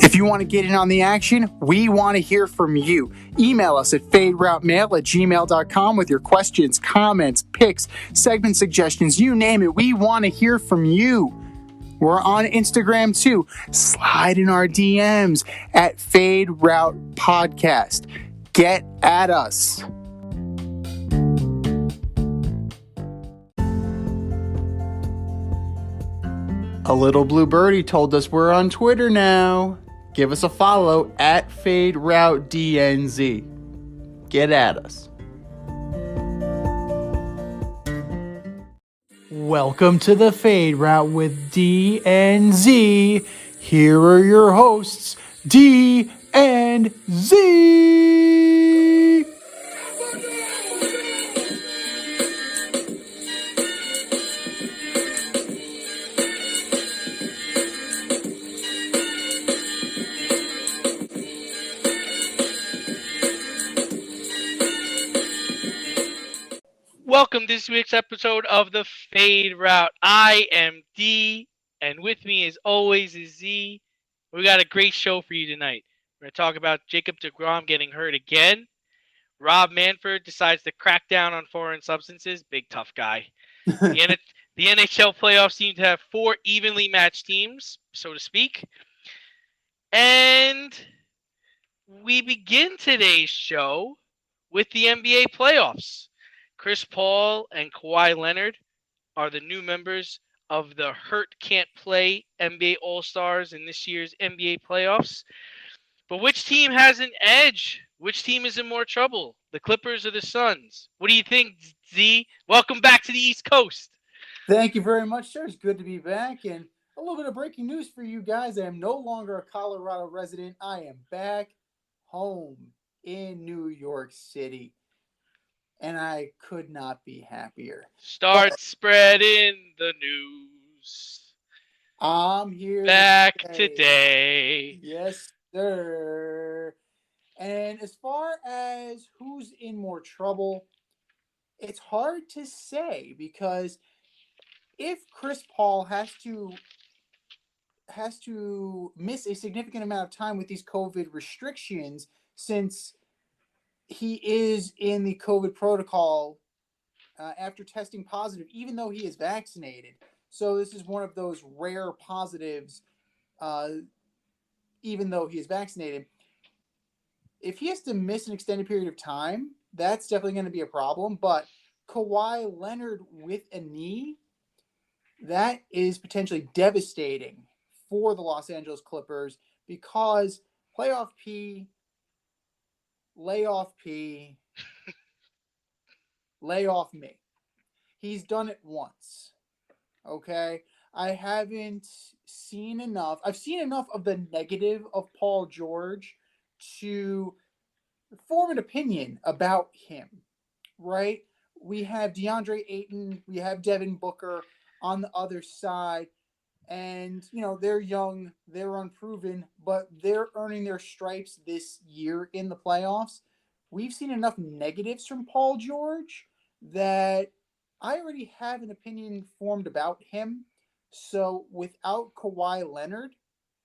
If you want to get in on the action, we want to hear from you. Email us at faderoutemail@gmail.com with your questions, comments, picks, segment suggestions, you name it. We want to hear from you. We're on Instagram too. Slide in our DMs at Fade Route Podcast. Get at us. A little blue birdie told us we're on Twitter now. Give us a follow at FadeRouteDNZ. Get at us. Welcome to the Fade Route with D and Z. Here are your hosts, D and Z. Welcome to this week's episode of the Fade Route. I am D, and with me as always is Z. We got a great show for you tonight. We're going to talk about Jacob deGrom getting hurt again. Rob Manfred decides to crack down on foreign substances. Big tough guy. The NHL playoffs seem to have 4 evenly matched teams, so to speak. And we begin today's show with the NBA playoffs. Chris Paul and Kawhi Leonard are the new members of the Hurt Can't Play NBA All-Stars in this year's NBA playoffs. But which team has an edge? Which team is in more trouble? The Clippers or the Suns? What do you think, Z? Welcome back to the East Coast. Thank you very much, sir. It's good to be back. And a little bit of breaking news for you guys. I am no longer a Colorado resident. I am back home in New York City. And I could not be happier. Start spreading the news. I'm here back today. Yes, sir. And as far as who's in more trouble, it's hard to say because if Chris Paul has to miss a significant amount of time with these COVID restrictions, since he is in the COVID protocol after testing positive, even though he is vaccinated. So this is one of those rare positives, even though he is vaccinated. If he has to miss an extended period of time, that's definitely going to be a problem. But Kawhi Leonard with a knee, that is potentially devastating for the Los Angeles Clippers because playoff P, layoff P, layoff me. He's done it once. Okay? I haven't seen enough. I've seen enough of the negative of Paul George to form an opinion about him. Right? We have DeAndre Ayton. We have Devin Booker on the other side. And, they're young, they're unproven, but they're earning their stripes this year in the playoffs. We've seen enough negatives from Paul George that I already have an opinion formed about him. So without Kawhi Leonard,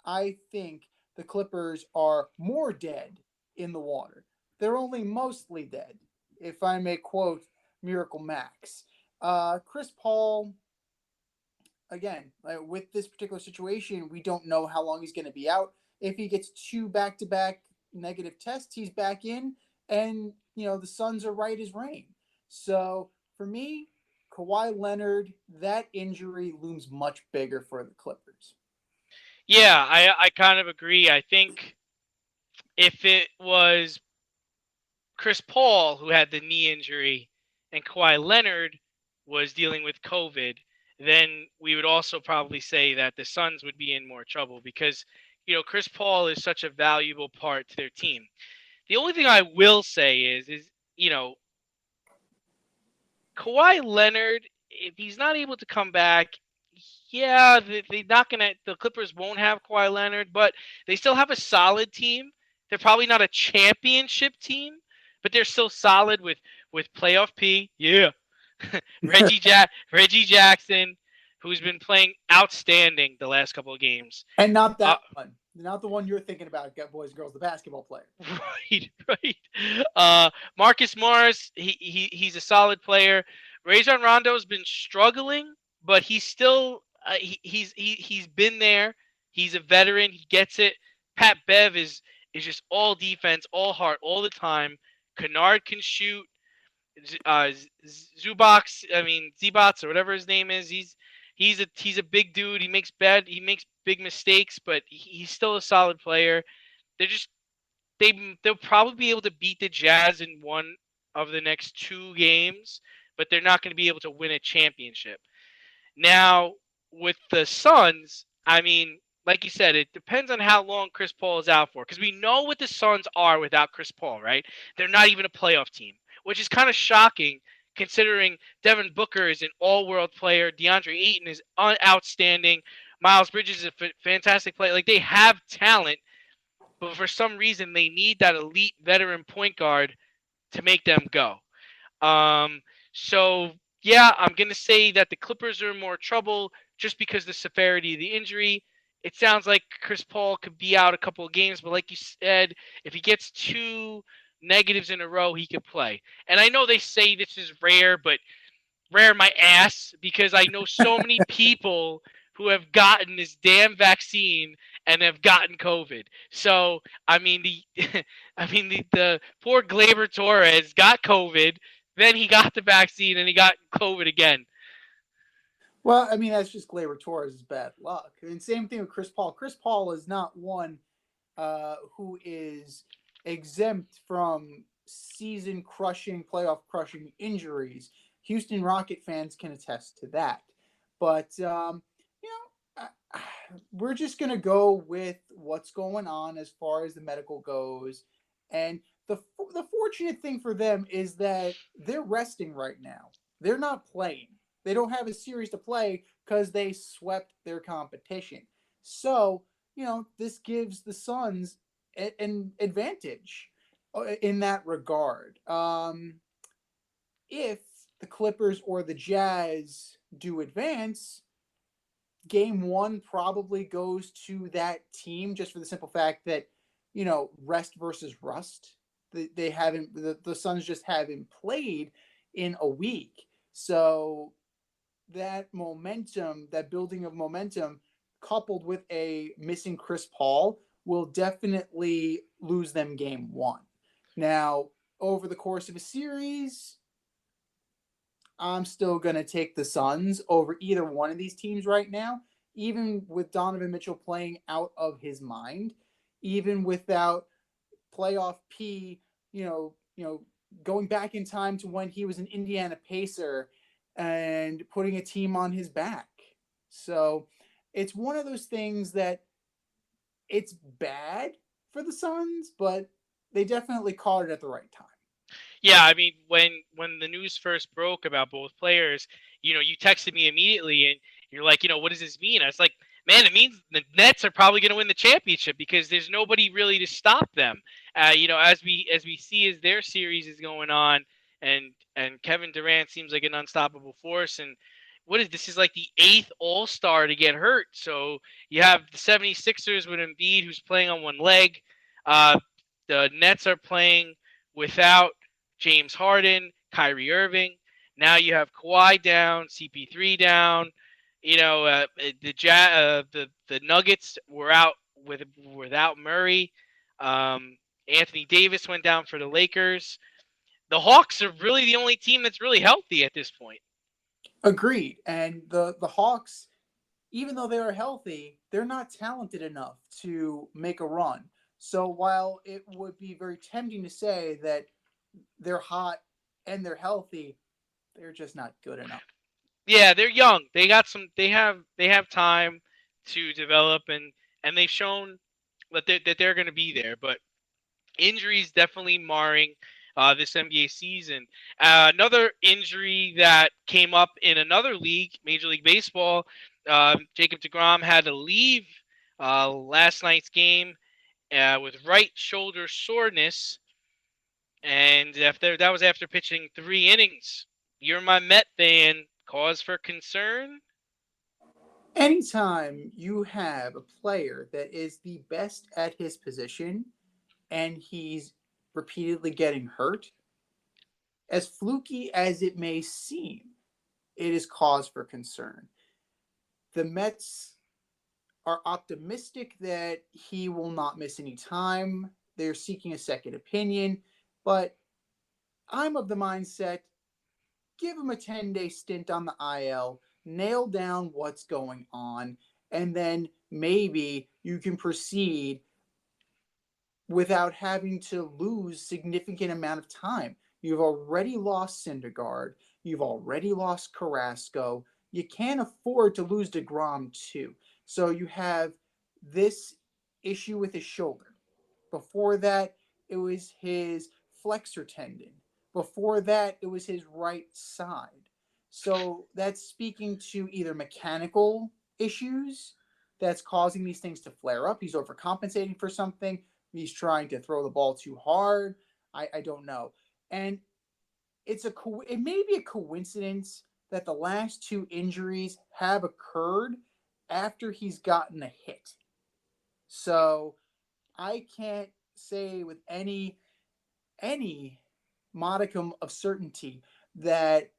I think the Clippers are more dead in the water. They're only mostly dead, if I may quote Miracle Max. Chris Paul, again, with this particular situation, we don't know how long he's going to be out. If he gets 2 back-to-back negative tests, he's back in, and, the Suns are right as rain. So, for me, Kawhi Leonard, that injury looms much bigger for the Clippers. Yeah, I kind of agree. I think if it was Chris Paul who had the knee injury and Kawhi Leonard was dealing with COVID, then we would also probably say that the Suns would be in more trouble because, Chris Paul is such a valuable part to their team. The only thing I will say is Kawhi Leonard, if he's not able to come back, the Clippers won't have Kawhi Leonard, but they still have a solid team. They're probably not a championship team, but they're still solid with playoff P. Yeah. Reggie Jackson, who's been playing outstanding the last couple of games. And not that one. Not the one you're thinking about, boys and girls, the basketball player. Right, right. Marcus Morris, he's a solid player. Rajon Rondo's been struggling, but he's still he's been there. He's a veteran. He gets it. Pat Bev is just all defense, all heart, all the time. Kennard can shoot. Zubox, I mean Zbots or whatever his name is. He's a big dude. He makes big mistakes, but he's still a solid player. They're just they'll probably be able to beat the Jazz in one of the next two games, but they're not going to be able to win a championship. Now, with the Suns, I mean, like you said, it depends on how long Chris Paul is out for. Because we know what the Suns are without Chris Paul, right? They're not even a playoff team, which is kind of shocking considering Devin Booker is an all-world player. DeAndre Ayton is outstanding. Miles Bridges is a fantastic player. Like, they have talent, but for some reason they need that elite veteran point guard to make them go. Um, so yeah, I'm gonna say that the Clippers are in more trouble just because of the severity of the injury. It sounds like Chris Paul could be out a couple of games, but like you said, if he gets two negatives in a row, he could play. And I know they say this is rare, but rare my ass because I know so many people who have gotten this damn vaccine and have gotten COVID. So I mean the poor Glaber Torres got COVID, then he got the vaccine and he got COVID again. Well, I mean, that's just Glaber Torres' bad luck. And same thing with Chris Paul. Chris Paul is not one who is exempt from season crushing, playoff crushing injuries. Houston Rocket fans can attest to that. But, you know, we're just going to go with what's going on as far as the medical goes. And the fortunate thing for them is that they're resting right now. They're not playing. They don't have a series to play because they swept their competition. So, this gives the Suns an advantage in that regard. If the Clippers or the Jazz do advance, game one probably goes to that team just for the simple fact that, rest versus rust. They haven't, the Suns just haven't played in a week. So that momentum, that building of momentum, coupled with a missing Chris Paul, will definitely lose them game one. Now, over the course of a series, I'm still going to take the Suns over either one of these teams right now, even with Donovan Mitchell playing out of his mind, even without playoff P, going back in time to when he was an Indiana Pacer and putting a team on his back. So it's one of those things that it's bad for the Suns, but they definitely caught it at the right time. Yeah, I mean, when the news first broke about both players, you texted me immediately and you're like, what does this mean? I was like, man, it means the Nets are probably going to win the championship because there's nobody really to stop them. As we see as their series is going on, and Kevin Durant seems like an unstoppable force. And this is like the eighth All-Star to get hurt. So you have the 76ers with Embiid who's playing on one leg. The Nets are playing without James Harden, Kyrie Irving. Now you have Kawhi down, CP3 down. The Nuggets were out without Murray. Anthony Davis went down for the Lakers. The Hawks are really the only team that's really healthy at this point. Agreed. And the Hawks, even though they are healthy, they're not talented enough to make a run. So while it would be very tempting to say that they're hot and they're healthy, they're just not good enough. Yeah, they're young. They got some. They have time to develop, and they've shown that they're going to be there. But injuries definitely marring this NBA season. Another injury that came up in another league, Major League Baseball. Jacob deGrom had to leave last night's game with right shoulder soreness, and that was after pitching 3 innings. You're my Met fan. Cause for concern? Anytime you have a player that is the best at his position and he's repeatedly getting hurt, as fluky as it may seem, it is cause for concern. The Mets are optimistic that he will not miss any time. They're seeking a second opinion, but I'm of the mindset give him a 10-day stint on the IL, nail down what's going on, and then maybe you can proceed without having to lose significant amount of time. You've already lost Syndergaard. You've already lost Carrasco. You can't afford to lose deGrom too. So you have this issue with his shoulder. Before that, it was his flexor tendon. Before that, it was his right side. So that's speaking to either mechanical issues that's causing these things to flare up. He's overcompensating for something. He's trying to throw the ball too hard. I don't know. And it may be a coincidence that the last two injuries have occurred after he's gotten a hit. So I can't say with any modicum of certainty that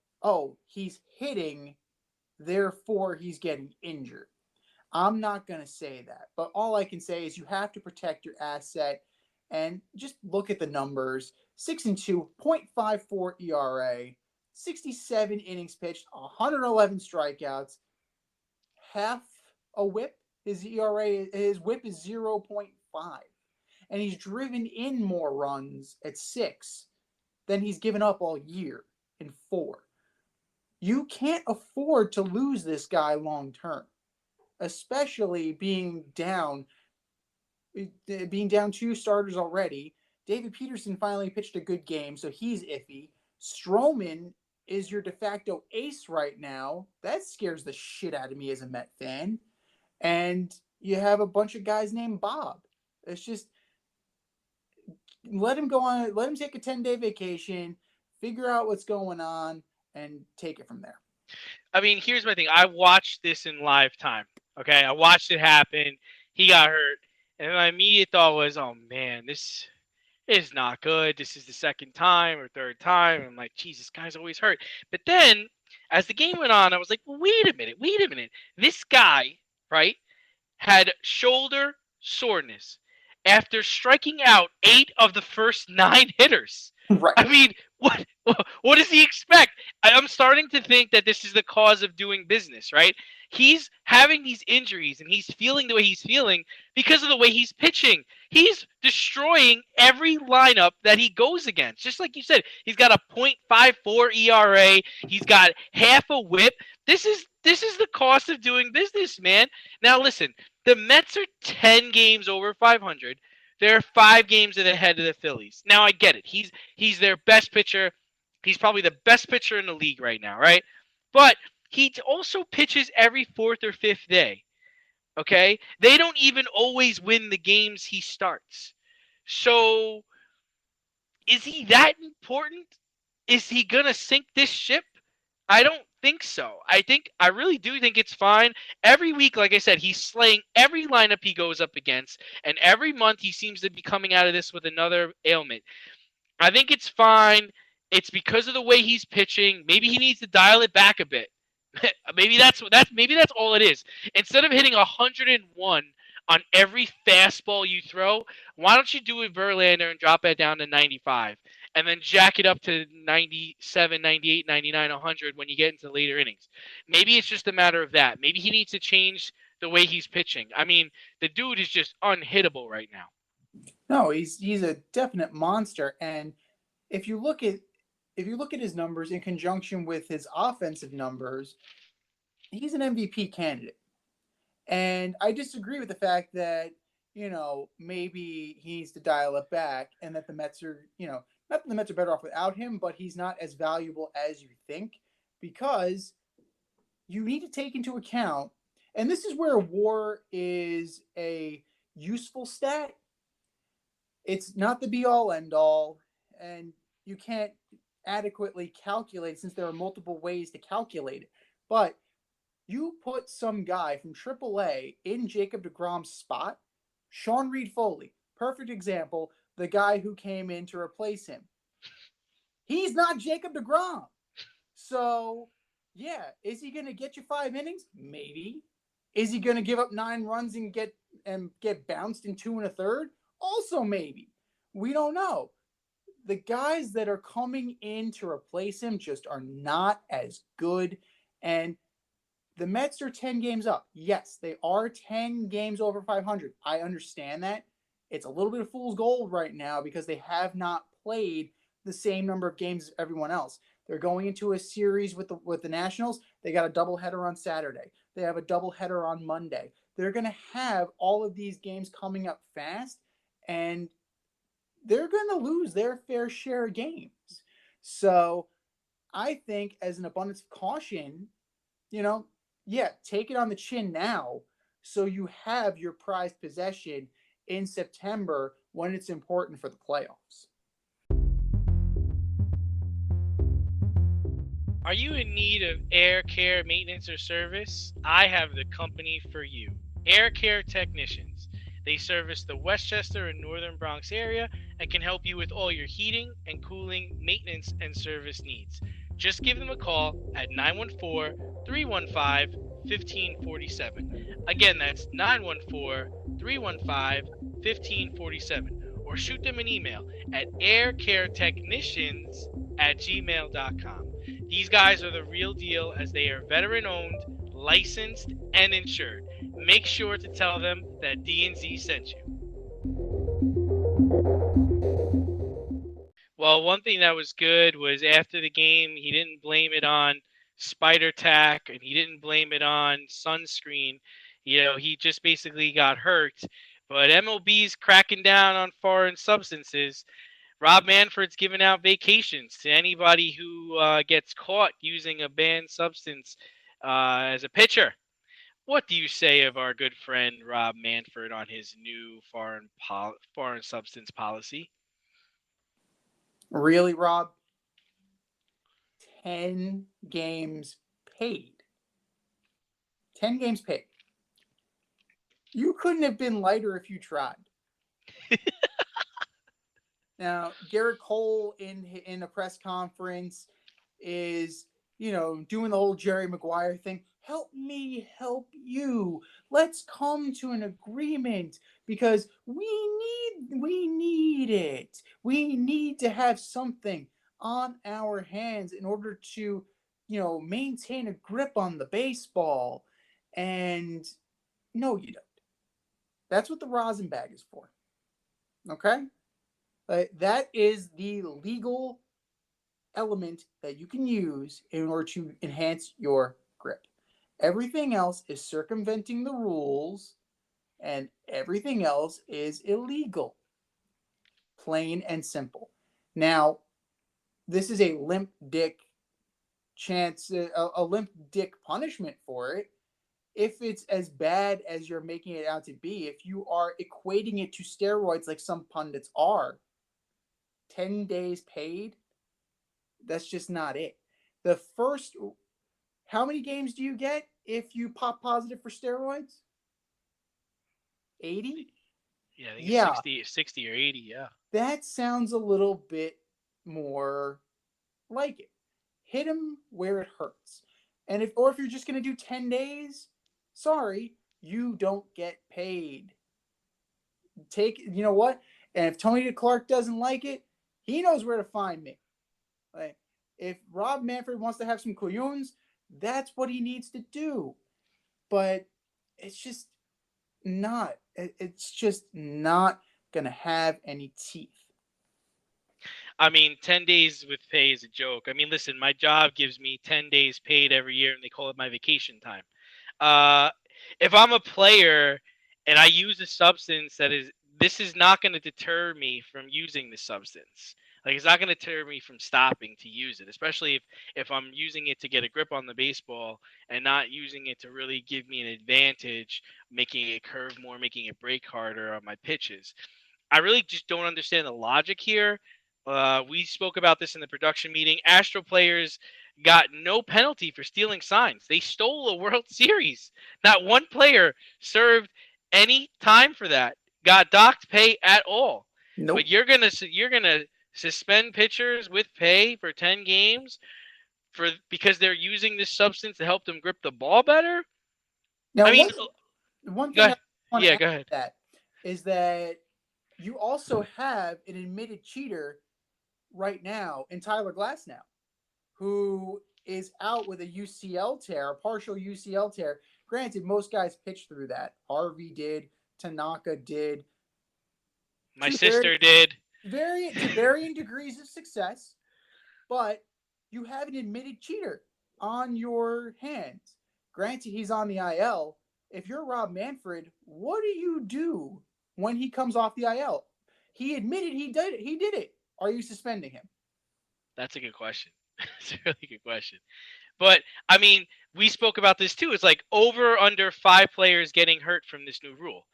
he's hitting, therefore he's getting injured. I'm not going to say that, but all I can say is you have to protect your asset and just look at the numbers. 6-2, 0.54 ERA, 67 innings pitched, 111 strikeouts, half a whip. His whip is 0.5, and he's driven in more runs at 6 than he's given up all year in 4. You can't afford to lose this guy long term, especially being down 2 starters already. David Peterson finally pitched a good game, so he's iffy. Stroman is your de facto ace right now. That scares the shit out of me as a Met fan. And you have a bunch of guys named Bob. It's just let him take a 10-day vacation, figure out what's going on, and take it from there. I mean, here's my thing. I watched this in live time. Okay, I watched it happen. He got hurt, and my immediate thought was, "Oh man, this is not good. This is the second time or third time." I'm like, "Jesus, guy's always hurt." But then, as the game went on, I was like, well, wait a minute. This guy, right, had shoulder soreness after striking out 8 of the first 9 hitters. Right. I mean, what does he expect? I'm starting to think that this is the cause of doing business, right? He's having these injuries and he's feeling the way he's feeling because of the way he's pitching. He's destroying every lineup that he goes against. Just like you said, he's got a .54 ERA. He's got half a whip. This is the cost of doing business, man. Now listen, the Mets are 10 games over 500. They're 5 games ahead of the Phillies. Now I get it. He's their best pitcher. He's probably the best pitcher in the league right now, right? But he also pitches every fourth or fifth day. Okay? They don't even always win the games he starts. So is he that important? Is he going to sink this ship? I don't think so. I really do think it's fine. Every week, like I said, he's slaying every lineup he goes up against, and every month he seems to be coming out of this with another ailment. I think it's fine. It's because of the way he's pitching. Maybe he needs to dial it back a bit. Maybe that's all it is. Instead of hitting 101 on every fastball you throw, why don't you do it Verlander and drop it down to 95 and then jack it up to 97, 98, 99, 100 when you get into later innings? Maybe it's just a matter of that. Maybe he needs to change the way he's pitching. I mean, the dude is just unhittable right now. No, he's a definite monster. And if you look at if you look at his numbers in conjunction with his offensive numbers, he's an MVP candidate. And I disagree with the fact that, maybe he needs to dial it back and that the Mets are, not that the Mets are better off without him, but he's not as valuable as you think because you need to take into account, and this is where WAR is a useful stat. It's not the be all end all, and you can't adequately calculate since there are multiple ways to calculate it. But You put some guy from AAA in Jacob deGrom's spot, Sean Reed Foley, perfect example, the guy who came in to replace him. He's not Jacob deGrom. So, yeah, is he going to get you 5 innings? Maybe. Is he going to give up 9 runs and get bounced in 2 1/3? Also, maybe. We don't know. The guys that are coming in to replace him just are not as good. And the Mets are 10 games up. Yes, they are 10 games over 500. I understand that. It's a little bit of fool's gold right now because they have not played the same number of games as everyone else. They're going into a series with the Nationals. They got a doubleheader on Saturday. They have a doubleheader on Monday. They're going to have all of these games coming up fast, and they're going to lose their fair share of games. So I think, as an abundance of caution, you know, yeah, take it on the chin now so you have your prized possession in September when it's important for the playoffs. Are you in need of air care maintenance or service? I have the company for you. Air Care Technicians. They service the Westchester and Northern Bronx area and can help you with all your heating and cooling, maintenance, and service needs. Just give them a call at 914 315 1547. Again, that's 914 315 1547. Or shoot them an email at aircaretechnicians@gmail.com. These guys are the real deal as they are veteran owned, licensed, and insured. Make sure to tell them that D&Z sent you. Well, one thing that was good was after the game, he didn't blame it on spider tack and he didn't blame it on sunscreen. He just basically got hurt. But MLB's cracking down on foreign substances. Rob Manfred's giving out vacations to anybody who gets caught using a banned substance as a pitcher. What do you say of our good friend Rob Manfred on his new foreign substance policy? Really, Rob? 10 games paid. 10 games paid. You couldn't have been lighter if you tried. Now, Garrett Cole in a press conference is, doing the whole Jerry Maguire thing. Help me help you. Let's come to an agreement because we need it. We need to have something on our hands in order to, maintain a grip on the baseball. And no, you don't. That's what the rosin bag is for. Okay? That is the legal element that you can use in order to enhance your grip. Everything else is circumventing the rules, and everything else is illegal. Plain and simple. Now, this is a limp dick chance, a limp dick punishment for it. If it's as bad as you're making it out to be, if you are equating it to steroids like some pundits are, 10 days paid, that's just not it. The first, how many games do you get if you pop positive for steroids? 80? Yeah, I think it's Yeah, 60 or 80, yeah. that sounds a little bit more like it. Hit them where it hurts. And if you're just going to do 10 days, sorry, you don't get paid. You know what? And if Tony Clark doesn't like it, he knows where to find me. Like, if Rob Manfred wants to have some coyones, that's what he needs to do. But it's just not. It's just not gonna have any teeth. I mean, 10 days with pay is a joke. I mean, listen, my job gives me 10 days paid every year, and they call it my vacation time. Uh, if I'm a player and I use a substance this is not going to deter me from using the substance. Like, it's not going to deter me from stopping to use it, especially if I'm using it to get a grip on the baseball and not using it to really give me an advantage, making it curve more, making it break harder on my pitches. I really just don't understand the logic here. We spoke about this in the production meeting. Astro players got no penalty for stealing signs. They stole a World Series. Not one player served any time for that. Got docked pay at all. But Nope. you're gonna suspend pitchers with pay for 10 games for because they're using this substance to help them grip the ball better. Now, I mean, one go thing I ahead. want to Yeah, add go to ahead. that is that you also have an admitted cheater right now in Tyler Glasnow, who is out with a UCL tear, a partial UCL tear. Granted, most guys pitch through that. Harvey did, Tanaka did, My to very, sister did. to varying degrees of success. But you have an admitted cheater on your hands. Granted, he's on the IL. If you're Rob Manfred, what do you do when he comes off the IL? He admitted he did it. He did it. Are you suspending him? That's a good question. It's a really good question. But I mean, we spoke about this too. It's like over under 5 players getting hurt from this new rule.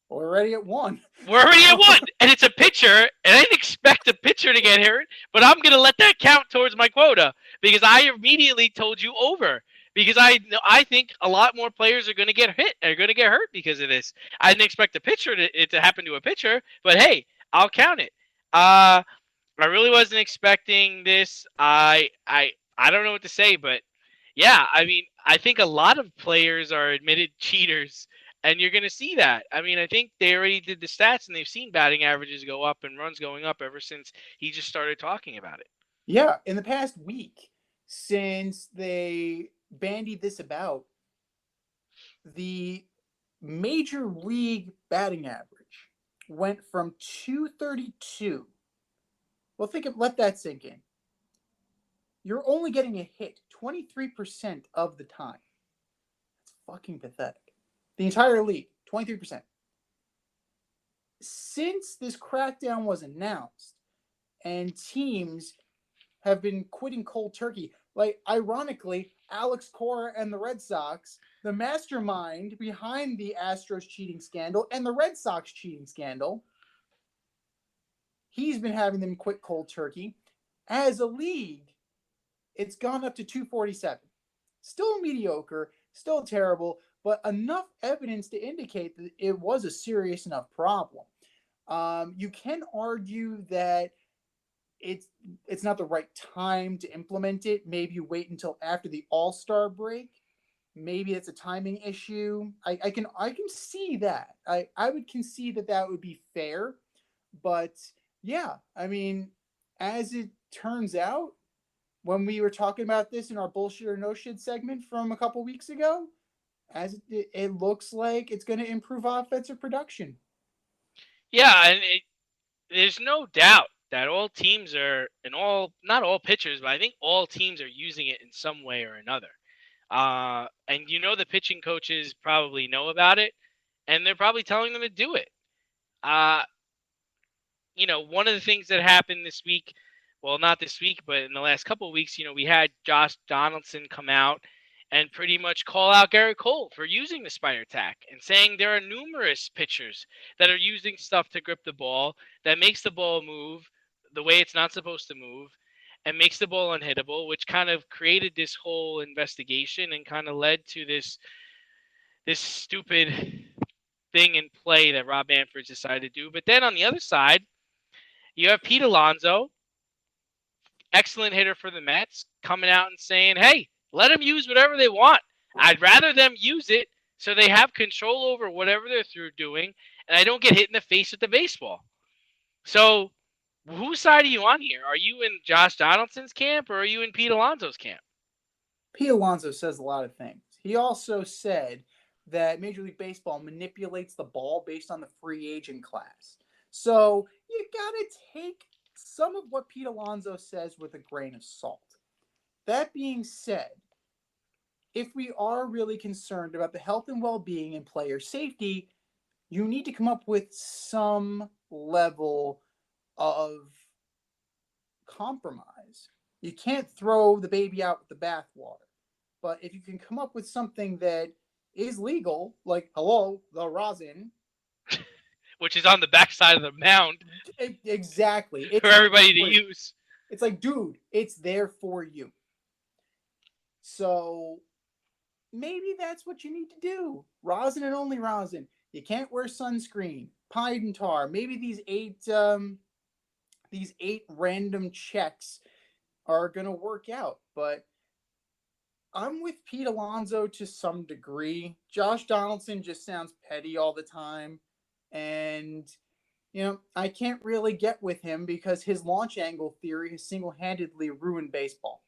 We're already at one. We're already at one, and it's a pitcher, and I didn't expect a pitcher to get hurt, but I'm gonna let that count towards my quota because I immediately told you over because I think a lot more players are gonna get hit, are gonna get hurt because of this. I didn't expect a pitcher it to happen to a pitcher, but hey, I'll count it. I really wasn't expecting this. I don't know what to say, but yeah, I mean, I think a lot of players are admitted cheaters, and you're going to see that. I mean, I think they already did the stats, and they've seen batting averages go up and runs going up ever since he just started talking about it. Yeah, in the past week, since they bandied this about, the major league batting average went from 232. Well, let that sink in. You're only getting a hit 23% of the time. That's fucking pathetic. The entire league, 23%. Since this crackdown was announced and teams have been quitting cold turkey, like ironically, Alex Cora and the Red Sox, the mastermind behind the Astros cheating scandal and the Red Sox cheating scandal, he's been having them quit cold turkey. As a league, it's gone up to 247. Still mediocre, still terrible, but enough evidence to indicate that it was a serious enough problem. You can argue that it's it's not the right time to implement it. Maybe you wait until after the All-Star break. Maybe it's a timing issue. I can see that. I would concede that that would be fair, but yeah, I mean, as it turns out, when we were talking about this in our bullshit or no shit segment from a couple weeks ago, it looks like it's going to improve offensive production. Yeah, and there's no doubt that all teams are, and all, not all pitchers, but I think all teams are using it in some way or another. And the pitching coaches probably know about it, and they're probably telling them to do it. Uh, one of the things that happened this week, well, not this week, but in the last couple of weeks, we had Josh Donaldson come out and pretty much call out Garrett Cole for using the spider tack and saying there are numerous pitchers that are using stuff to grip the ball that makes the ball move the way it's not supposed to move and makes the ball unhittable, which kind of created this whole investigation and kind of led to this stupid thing in play that Rob Manfred decided to do. But then on the other side, you have Pete Alonso, excellent hitter for the Mets, coming out and saying, hey, let them use whatever they want. I'd rather them use it so they have control over whatever they're through doing, and I don't get hit in the face with the baseball. So, whose side are you on here? Are you in Josh Donaldson's camp or are you in Pete Alonso's camp? Pete Alonso says a lot of things. He also said that Major League Baseball manipulates the ball based on the free agent class. So you got to take some of what Pete Alonso says with a grain of salt. That being said, if we are really concerned about the health and well being and player safety, you need to come up with some level of compromise. You can't throw the baby out with the bathwater. But if you can come up with something that is legal, like, hello, the rosin, which is on the backside of the mound exactly. for everybody to use. It's like, dude, it's there for you. So maybe that's what you need to do. Rosin and only rosin. You can't wear sunscreen. Pine tar. Maybe these eight random checks are gonna work out. But I'm with Pete Alonso to some degree. Josh Donaldson just sounds petty all the time, and I can't really get with him because his launch angle theory has single-handedly ruined baseball.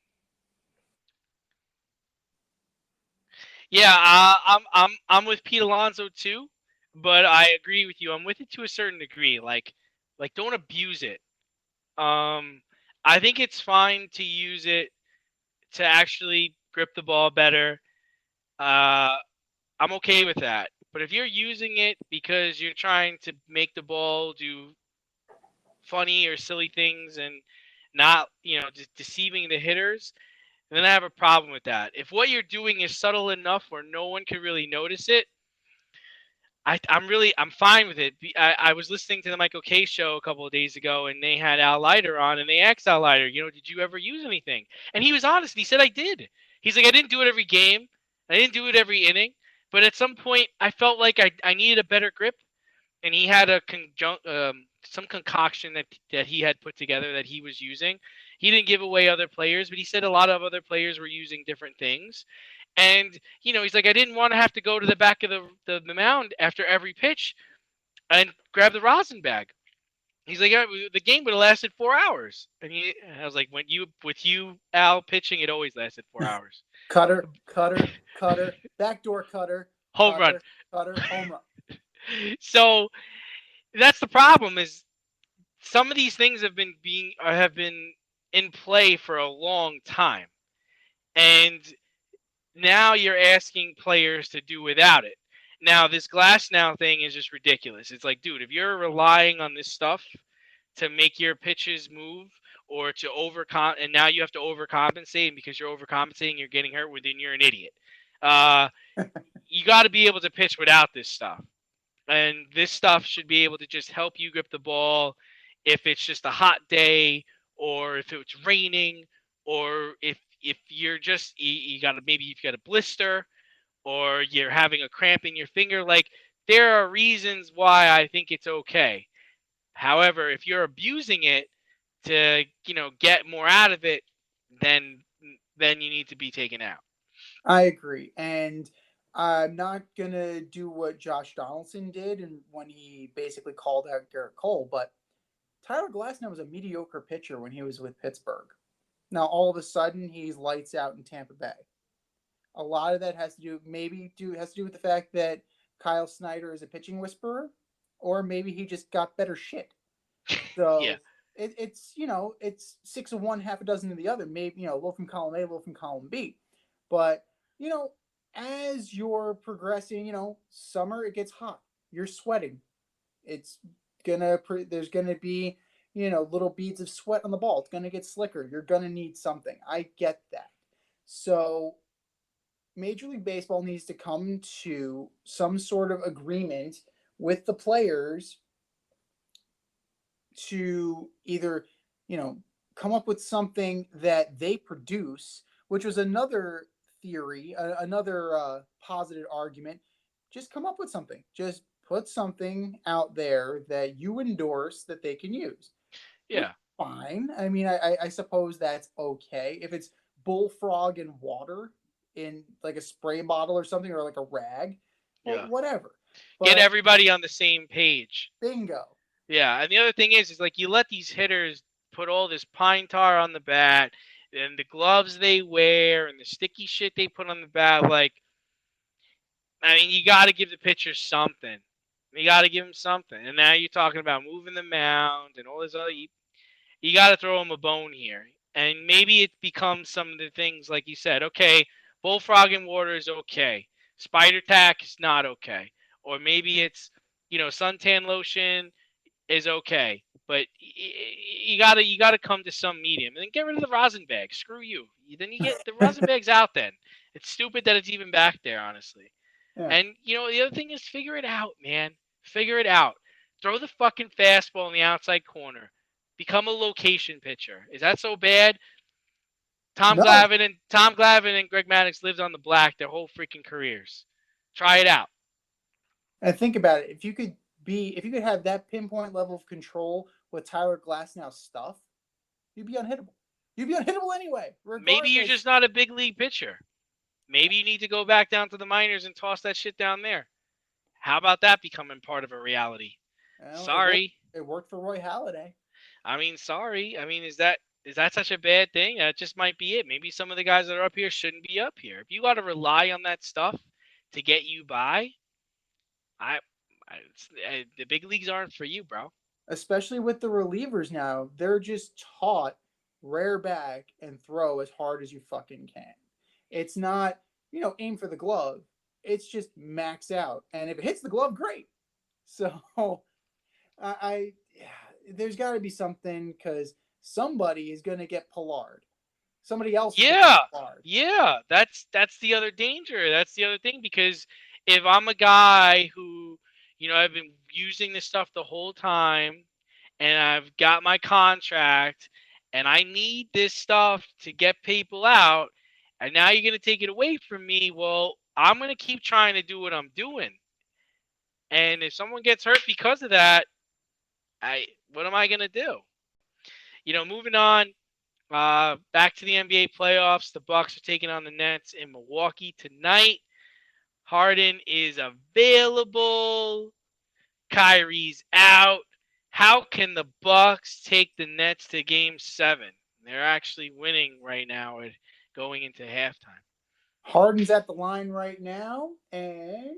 Yeah, I'm with Pete Alonso too, but I agree with you. I'm with it to a certain degree. Like don't abuse it. Um, I think it's fine to use it to actually grip the ball better. Uh, I'm okay with that. But if you're using it because you're trying to make the ball do funny or silly things and not, just deceiving the hitters, then I have a problem with that. If what you're doing is subtle enough where no one can really notice it, I'm fine with it. I was listening to the Michael K show a couple of days ago, and they had Al Leiter on, and they asked Al Leiter, did you ever use anything? And he was honest. He said I did. He's like, I didn't do it every game, I didn't do it every inning, but at some point I felt like I needed a better grip, and he had some concoction that he had put together that he was using. He didn't give away other players, but he said a lot of other players were using different things. And he's like, I didn't want to have to go to the back of the mound after every pitch and grab the rosin bag. He's like, yeah, the game would have lasted 4 hours. And I was like, with you Al pitching, it always lasted 4 hours. Cutter, cutter, cutter, backdoor cutter, Home run. cutter, cutter, home run. So that's the problem. Is some of these things have been in play for a long time, and now you're asking players to do without it. Now this glass now thing is just ridiculous. It's like, dude, if you're relying on this stuff to make your pitches move or to and now you have to overcompensate, and because you're overcompensating, you're getting hurt, then you're an idiot. Uh, you got to be able to pitch without this stuff. And this stuff should be able to just help you grip the ball if it's just a hot day, or if it's raining, or if you're just you got maybe you've got a blister, or you're having a cramp in your finger. Like, there are reasons why I think it's okay. However, if you're abusing it to get more out of it, then you need to be taken out. I agree, and I'm not gonna do what Josh Donaldson did, and when he basically called out Garrett Cole, but Tyler Glasnow was a mediocre pitcher when he was with Pittsburgh. Now all of a sudden he's lights out in Tampa Bay. A lot of that has to do with the fact that Kyle Snyder is a pitching whisperer, or maybe he just got better shit. Yeah, So it's six of one, half a dozen of the other. Maybe a little from column A, a little from column B. But you know, as you're progressing, summer it gets hot. You're sweating. It's there's gonna be little beads of sweat on the ball. It's gonna get slicker. You're gonna need something. I get that. So Major League Baseball needs to come to some sort of agreement with the players to either, you know, come up with something that they produce, which was another theory, another positive argument. Just come up with something. Just put something out there that you endorse that they can use. Which yeah, fine. I mean, I suppose that's okay if it's bullfrog and water in like a spray bottle or something, or like a rag. Well, yeah. whatever. Get But everybody on the same page. bingo. Yeah, and the other thing is like, you let these hitters put all this pine tar on the bat, and the gloves they wear, and the sticky shit they put on the bat. Like, I mean, you got to give the pitcher something. You got to give him something. And now you're talking about moving the mound and all this other. You got to throw him a bone here. And maybe it becomes some of the things like you said. Okay, bullfrog and water is okay. Spider tack is not okay. Or maybe it's suntan lotion is okay, but you gotta come to some medium, and then get rid of the rosin bag. Screw you. Then you get the rosin bags out. Then it's stupid that it's even back there, honestly. Yeah. And the other thing is, figure it out, man. Figure it out. Throw the fucking fastball in the outside corner. Become a location pitcher. Is that so bad? No. Tom Glavine and Greg Maddux lived on the black their whole freaking careers. Try it out. And think about it. If you could have that pinpoint level of control with Tyler Glasnow's stuff, you'd be unhittable. You'd be unhittable anyway, Maybe you're just regardless. not a big league pitcher. Maybe you need to go back down to the minors and toss that shit down there. How about that becoming part of a reality? Well, Sorry. it worked for Roy Halladay. I mean, sorry. I mean, is that such a bad thing? That just might be it. Maybe some of the guys that are up here shouldn't be up here. If you got to rely on that stuff to get you by, I, the big leagues aren't for you, bro. Especially with the relievers now, they're just taught rear back and throw as hard as you fucking can. It's not, aim for the glove. It's just max out. And if it hits the glove, great. So I there's got to be something because somebody is going to get Pollard. Somebody else is going to Yeah, get Pollard. yeah. That's the other danger. That's the other thing because if I'm a guy who, I've been using this stuff the whole time, and I've got my contract, and I need this stuff to get people out, and now you're gonna take it away from me. Well, I'm gonna keep trying to do what I'm doing, and if someone gets hurt because of that, what am I gonna do? Moving on. Back to the NBA playoffs. The Bucks are taking on the Nets in Milwaukee tonight. Harden is available. Kyrie's out. How can the Bucks take the Nets to Game 7? They're actually winning right now at going into halftime. Harden's at the line right now, and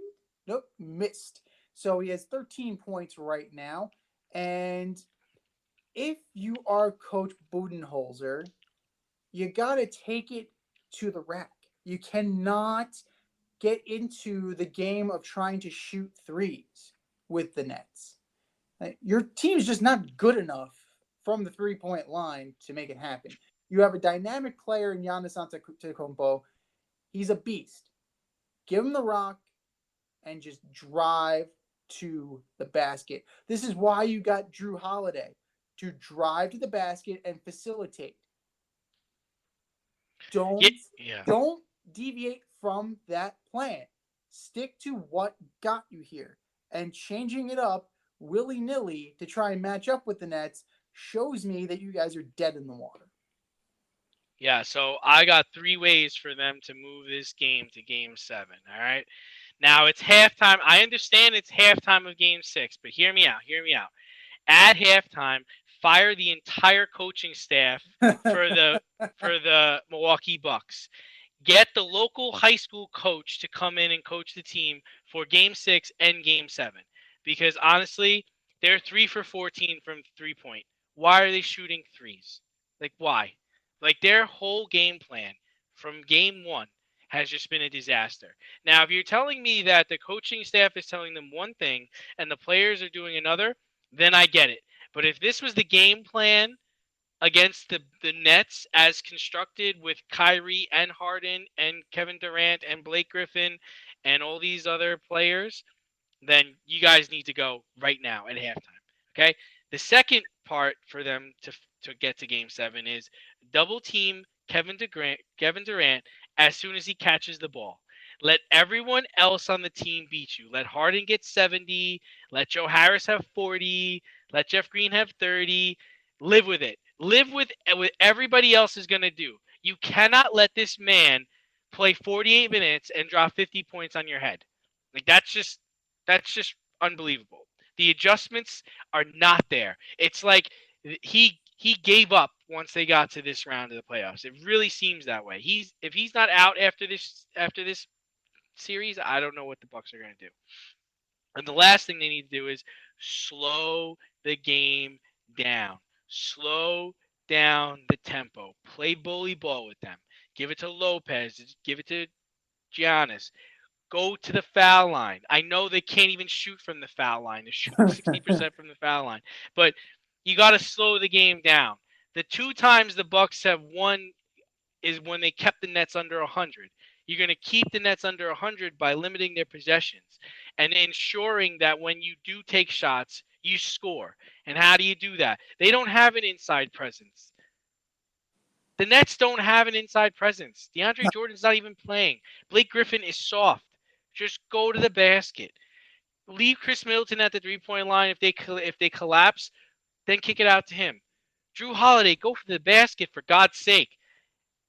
nope, missed. So he has 13 points right now. And if you are Coach Budenholzer, you got to take it to the rack. You cannot get into the game of trying to shoot threes with the Nets. Your team's just not good enough from the 3-point line to make it happen. You have a dynamic player in Giannis Antetokounmpo. He's a beast. Give him the rock and just drive to the basket. This is why you got Drew Holiday to drive to the basket and facilitate. Yeah, Don't yeah. don't deviate from that plan. Stick to what got you here. And changing it up willy-nilly to try and match up with the Nets shows me that you guys are dead in the water. Yeah, so I got 3 ways for them to move this game to Game 7. All right. Now it's halftime. I understand it's halftime of Game 6, but hear me out. Hear me out. At halftime, fire the entire coaching staff for the Milwaukee Bucks. Get the local high school coach to come in and coach the team for Game 6 and Game 7. Because honestly, they're 3 for 14 from 3-point. Why are they shooting threes? Like, why? Like, their whole game plan from Game 1 has just been a disaster. Now, if you're telling me that the coaching staff is telling them one thing and the players are doing another, then I get it. But if this was the game plan against the Nets as constructed with Kyrie and Harden and Kevin Durant and Blake Griffin and all these other players, then you guys need to go right now at halftime. Okay? The second part for them to get to Game 7 is double team Kevin Durant as soon as he catches the ball. Let everyone else on the team beat you. Let Harden get 70. Let Joe Harris have 40. Let Jeff Green have 30. Live with it. Live with what everybody else is going to do. You cannot let this man play 48 minutes and drop 50 points on your head. Like that's just unbelievable. The adjustments are not there. It's like he gave up once they got to this round of the playoffs. It really seems that way. If he's not out after this series, I don't know what the Bucks are going to do. And the last thing they need to do is slow the game down. Slow down the tempo. Play bully ball with them. Give it to Lopez. Give it to Giannis. Go to the foul line. I know they can't even shoot from the foul line. They're shooting 60% from the foul line. But you got to slow the game down. The 2 times the Bucks have won is when they kept the Nets under 100. You're going to keep the Nets under 100 by limiting their possessions and ensuring that when you do take shots, you score. And how do you do that? They don't have an inside presence. The Nets don't have an inside presence. DeAndre Jordan's not even playing. Blake Griffin is soft. Just go to the basket. Leave Chris Middleton at the 3-point line. If they collapse, then kick it out to him. Drew Holiday, go for the basket for God's sake,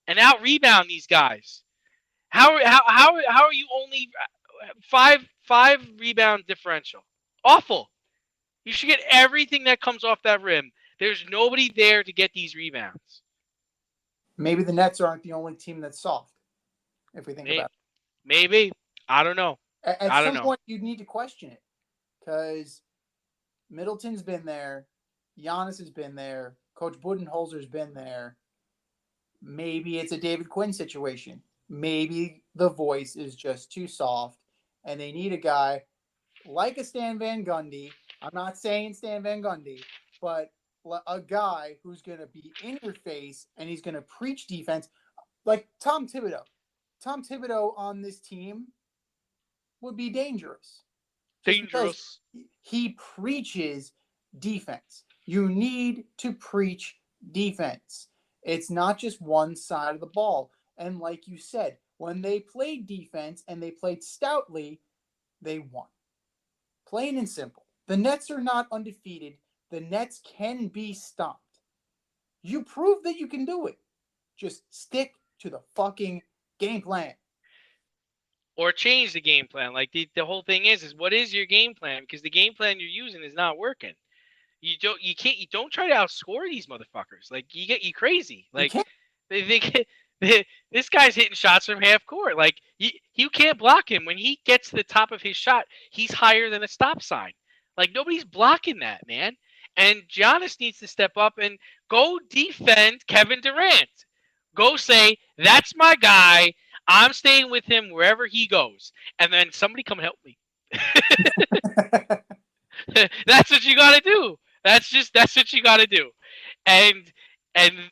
and out rebound these guys. How are you only five rebound differential? Awful. You should get everything that comes off that rim. There's nobody there to get these rebounds. Maybe the Nets aren't the only team that's soft, if we think Maybe, about maybe. I don't know. it. At I don't some know. point, you'd need to question it because Middleton's been there, Giannis has been there, Coach Budenholzer's been there. Maybe it's a David Quinn situation. Maybe the voice is just too soft, and they need a guy like a Stan Van Gundy. I'm not saying Stan Van Gundy, but a guy who's going to be in your face and he's going to preach defense, like Tom Thibodeau. Tom Thibodeau on this team would be dangerous just because Dangerous. he preaches defense. You need to preach defense. It's not just one side of the ball. And like you said, when they played defense and they played stoutly, they won. Plain and simple. The Nets are not undefeated. The Nets can be stopped. You prove that you can do it. Just stick to the fucking game plan. Or change the game plan. Like the whole thing is what is your game plan? Because the game plan you're using is not working. You don't try to outscore these motherfuckers. Like you crazy. You Like can't. this guy's hitting shots from half court. Like you can't block him when he gets to the top of his shot. He's higher than a stop sign. Like nobody's blocking that, man. And Giannis needs to step up and go defend Kevin Durant. Go say that's my guy. I'm staying with him wherever he goes. And then somebody come help me. That's what you got to do. That's what you got to do. And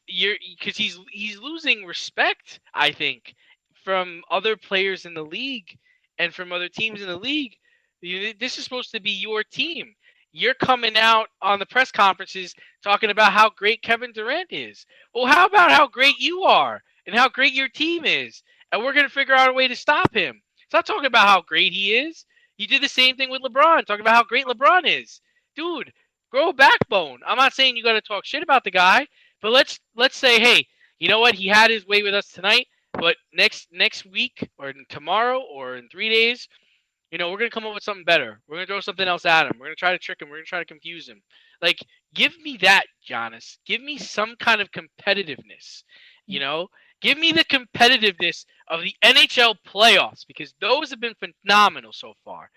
you're because he's losing respect, I think, from other players in the league and from other teams in the league. This is supposed to be your team. You're coming out on the press conferences talking about how great Kevin Durant is. Well, how about how great you are and how great your team is? And we're going to figure out a way to stop him. Stop talking about how great he is. You did the same thing with LeBron, talking about how great LeBron is. Dude, grow a backbone. I'm not saying you got to talk shit about the guy, but let's say, hey, you know what? He had his way with us tonight, but next week or tomorrow or in 3 days, we're gonna come up with something better. We're gonna throw something else at him. We're gonna try to trick him. We're gonna try to confuse him. Like, give me that, Giannis. Give me some kind of competitiveness. You know, give me the competitiveness of the NHL playoffs because those have been phenomenal so far.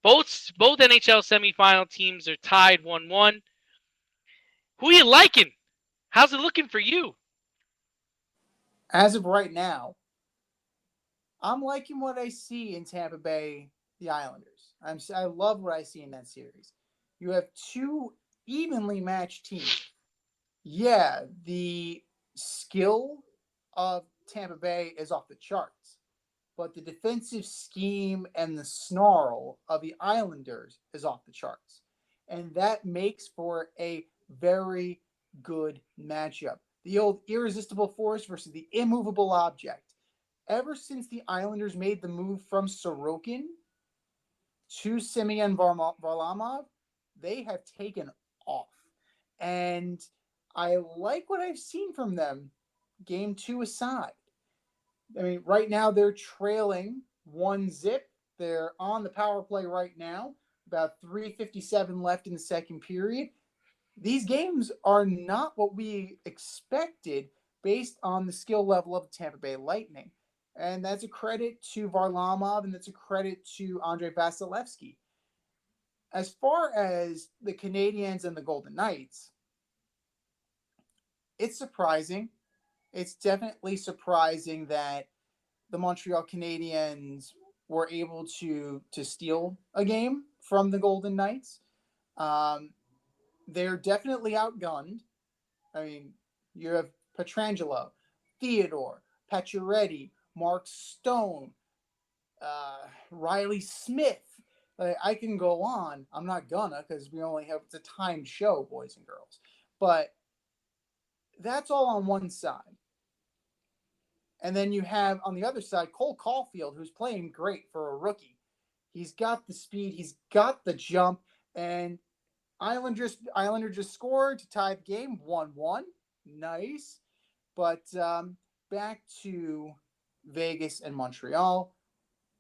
Both NHL semifinal teams are tied 1-1. Who are you liking? How's it looking for you? As of right now, I'm liking what I see in Tampa Bay, the Islanders. I love what I see in that series. You have two evenly matched teams. Yeah, the skill of Tampa Bay is off the charts, but the defensive scheme and the snarl of the Islanders is off the charts. And that makes for a very good matchup. The old irresistible force versus the immovable object. Ever since the Islanders made the move from Sorokin to Semyon Varlamov, they have taken off. And I like what I've seen from them, game two aside. I mean, right now they're trailing 1-0. They're on the power play right now, about 3:57 left in the second period. These games are not what we expected based on the skill level of the Tampa Bay Lightning. And that's a credit to Varlamov and that's a credit to Andrei Vasilevsky. As far as the Canadiens and the Golden Knights, it's surprising. It's definitely surprising that the Montreal Canadiens were able to steal a game from the Golden Knights. Um, they're definitely outgunned. I mean, you have Petrangelo, Theodore, Pacioretty, Mark Stone, Riley Smith. I can go on. I'm not gonna because we only have it's a timed show, boys and girls. But That's all on one side. And then you have on the other side Cole Caulfield, who's playing great for a rookie. He's got the speed, he's got the jump, and Islander just scored to tie the game 1-1. Nice. But back to Vegas and Montreal.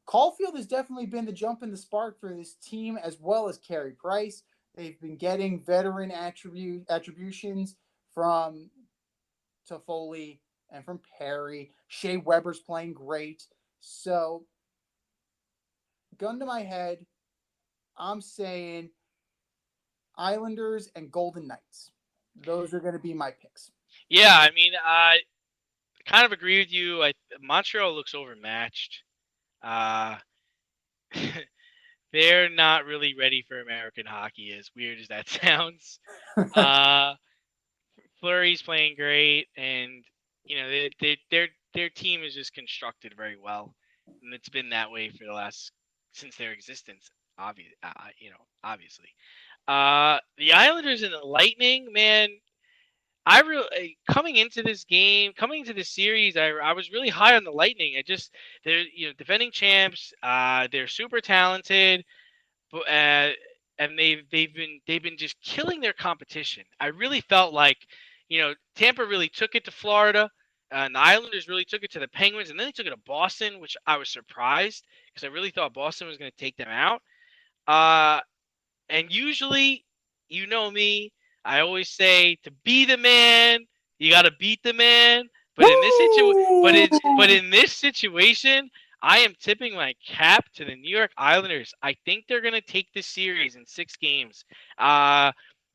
Caulfield has definitely been the jump in the spark for this team, as well as Carey Price. They've been getting veteran attributions from Toffoli and from Perry. Shea Weber's playing great. So, gun to my head, I'm saying Islanders and Golden Knights. Those are going to be my picks. Yeah, I mean, I kind of agree with you. Montreal looks overmatched. Uh, they're not really ready for American hockey, as weird as that sounds. Fleury's playing great, and their team is just constructed very well, and it's been that way for the last since their existence. Obviously. The Islanders and the Lightning, man. I really coming into this game, coming into this series, I was really high on the Lightning. They're defending champs. They're super talented, but and they've been just killing their competition. I really felt like Tampa really took it to Florida, and the Islanders really took it to the Penguins, and then they took it to Boston, which I was surprised because I really thought Boston was going to take them out. And usually, you know me, I always say to be the man, you got to beat the man. But in this situation, I am tipping my cap to the New York Islanders. I think they're going to take this series in 6 games. And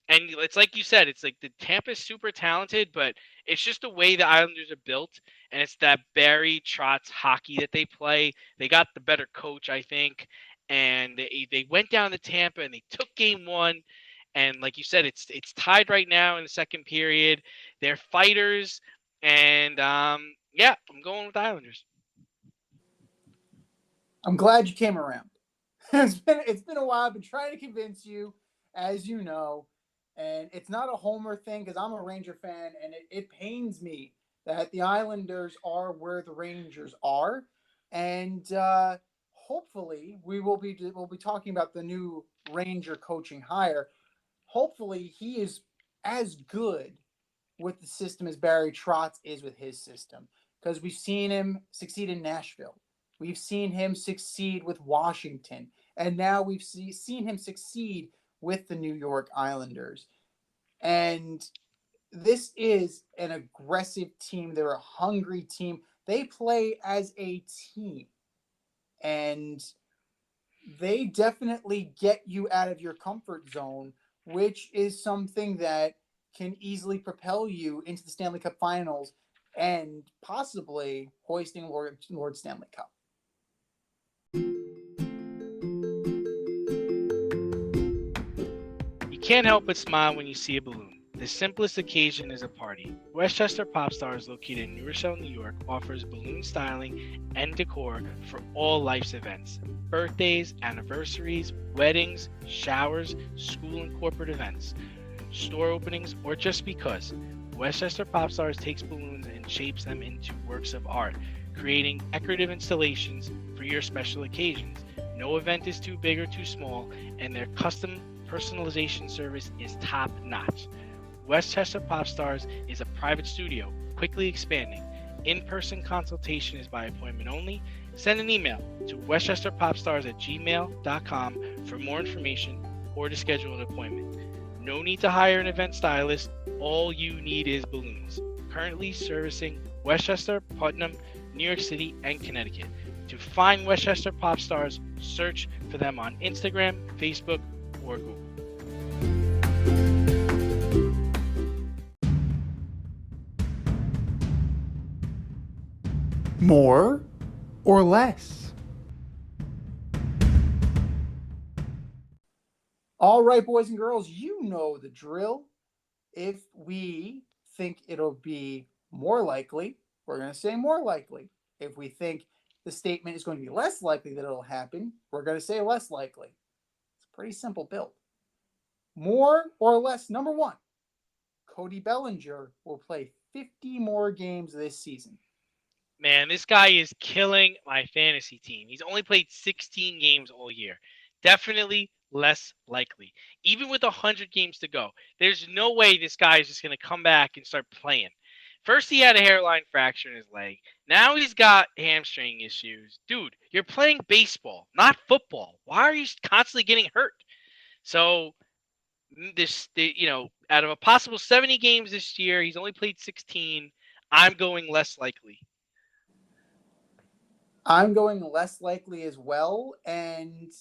it's like you said, it's like the Tampa's super talented, but it's just the way the Islanders are built, and it's that Barry Trotz hockey that they play. They got the better coach, I think, and they went down to Tampa and they took game 1. And like you said, it's tied right now in the second period. They're fighters, and yeah, I'm going with the Islanders. I'm glad you came around. It's been a while. I've been trying to convince you, as you know, and it's not a homer thing because I'm a Ranger fan, and it pains me that the Islanders are where the Rangers are, and hopefully we'll be talking about the new Ranger coaching hire. Hopefully he is as good with the system as Barry Trotz is with his system, because we've seen him succeed in Nashville. We've seen him succeed with Washington. And now we've seen him succeed with the New York Islanders. And this is an aggressive team. They're a hungry team. They play as a team. And they definitely get you out of your comfort zone, which is something that can easily propel you into the Stanley Cup Finals and possibly hoisting Lord Stanley Cup. You can't help but smile when you see a balloon. The simplest occasion is a party. Westchester Pop Stars, located in New Rochelle, New York, offers balloon styling and decor for all life's events. Birthdays, anniversaries, weddings, showers, school and corporate events, store openings, or just because. Westchester Pop Stars takes balloons and shapes them into works of art, creating decorative installations for your special occasions. No event is too big or too small, and their custom personalization service is top-notch. Westchester Pop Stars is a private studio, quickly expanding. In-person consultation is by appointment only. Send an email to westchesterpopstars@gmail.com for more information or to schedule an appointment. No need to hire an event stylist. All you need is balloons. Currently servicing Westchester, Putnam, New York City, and Connecticut. To find Westchester Pop Stars, search for them on Instagram, Facebook, or Google. More or less? All right, boys and girls, you know the drill. If we think it'll be more likely, we're going to say more likely. If we think the statement is going to be less likely that it'll happen, we're going to say less likely. It's a pretty simple build. More or less, number 1, Cody Bellinger will play 50 more games this season. Man, this guy is killing my fantasy team. He's only played 16 games all year. Definitely less likely. Even with 100 games to go, there's no way this guy is just going to come back and start playing. First, he had a hairline fracture in his leg. Now he's got hamstring issues. Dude, you're playing baseball, not football. Why are you constantly getting hurt? So, out of a possible 70 games this year, he's only played 16. I'm going less likely. I'm going less likely as well. And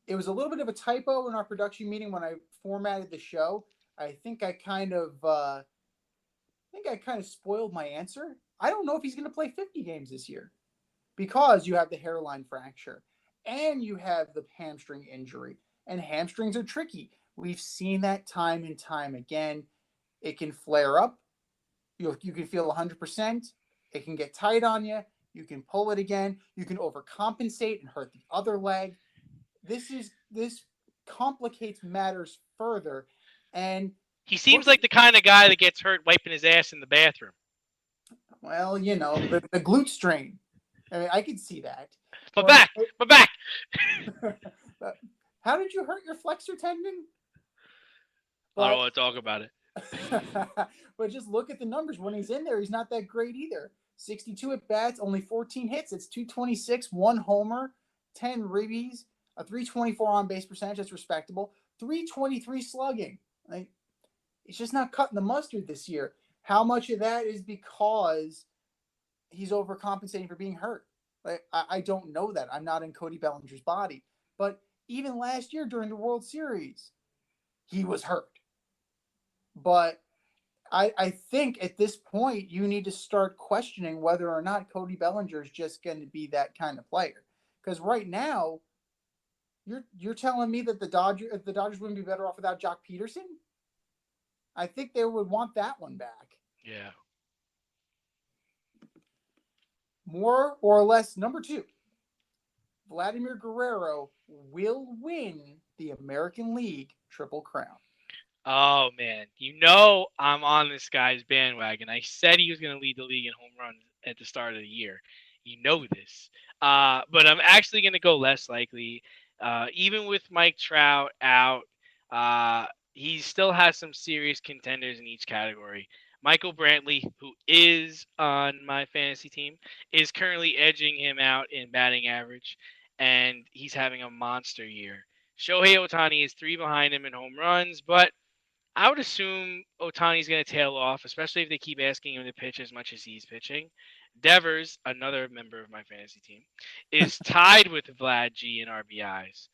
it was a little bit of a typo in our production meeting when I formatted the show. I think I kind of spoiled my answer. I don't know if he's going to play 50 games this year because you have the hairline fracture and you have the hamstring injury. And hamstrings are tricky. We've seen that time and time again. It can flare up. You can feel 100%. It can get tight on you. You can pull it again. You can overcompensate and hurt the other leg. This complicates matters further. And He seems looking, like the kind of guy that gets hurt wiping his ass in the bathroom. well, the glute strain. I mean, I could see that. My Or back, my back. how did you hurt your flexor tendon? I don't But want to talk about it. but just look at the numbers. When he's in there, he's not that great either. 62 at bats, only 14 hits. It's 226, one homer, 10 ribbies, a 324 on base percentage. That's respectable. 323 slugging. Like, it's just not cutting the mustard this year. How much of that is because he's overcompensating for being hurt? Like, I don't know that. I'm not in Cody Bellinger's body. But even last year during the World Series, he was hurt. But I think at this point you need to start questioning whether or not Cody Bellinger is just going to be that kind of player. Because right now, you're telling me that the Dodgers wouldn't be better off without Jock Peterson? I think they would want that one back. Yeah. More or less, number 2, Vladimir Guerrero will win the American League Triple Crown. Oh man, you know I'm on this guy's bandwagon. I said he was going to lead the league in home runs at the start of the year. You know this, but I'm actually going to go less likely. Even with Mike Trout out, he still has some serious contenders in each category. Michael Brantley, who is on my fantasy team, is currently edging him out in batting average, and he's having a monster year. Shohei Ohtani is 3 behind him in home runs, but I would assume Otani's going to tail off, especially if they keep asking him to pitch as much as he's pitching. Devers, another member of my fantasy team, is tied with Vlad G in RBIs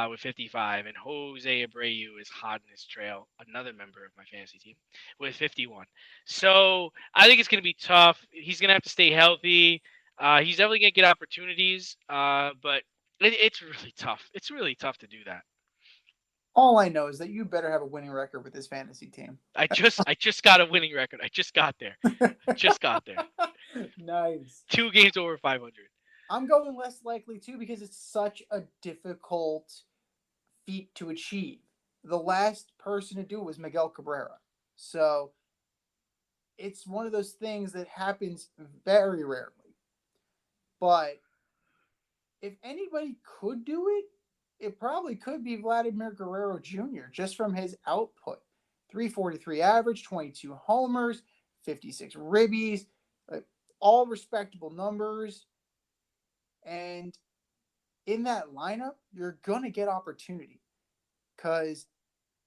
with 55, and Jose Abreu is hot in his trail, another member of my fantasy team, with 51. So I think it's going to be tough. He's going to have to stay healthy. He's definitely going to get opportunities, but it's really tough. It's really tough to do that. All I know is that you better have a winning record with this fantasy team. I just got a winning record. I just got there. Just got there. Nice. 2 games over 500. I'm going less likely too because it's such a difficult feat to achieve. The last person to do it was Miguel Cabrera. So it's one of those things that happens very rarely. But if anybody could do it, it probably could be Vladimir Guerrero Jr. just from his output. 343 average, 22 homers, 56 ribbies, all respectable numbers. And in that lineup, you're going to get opportunity because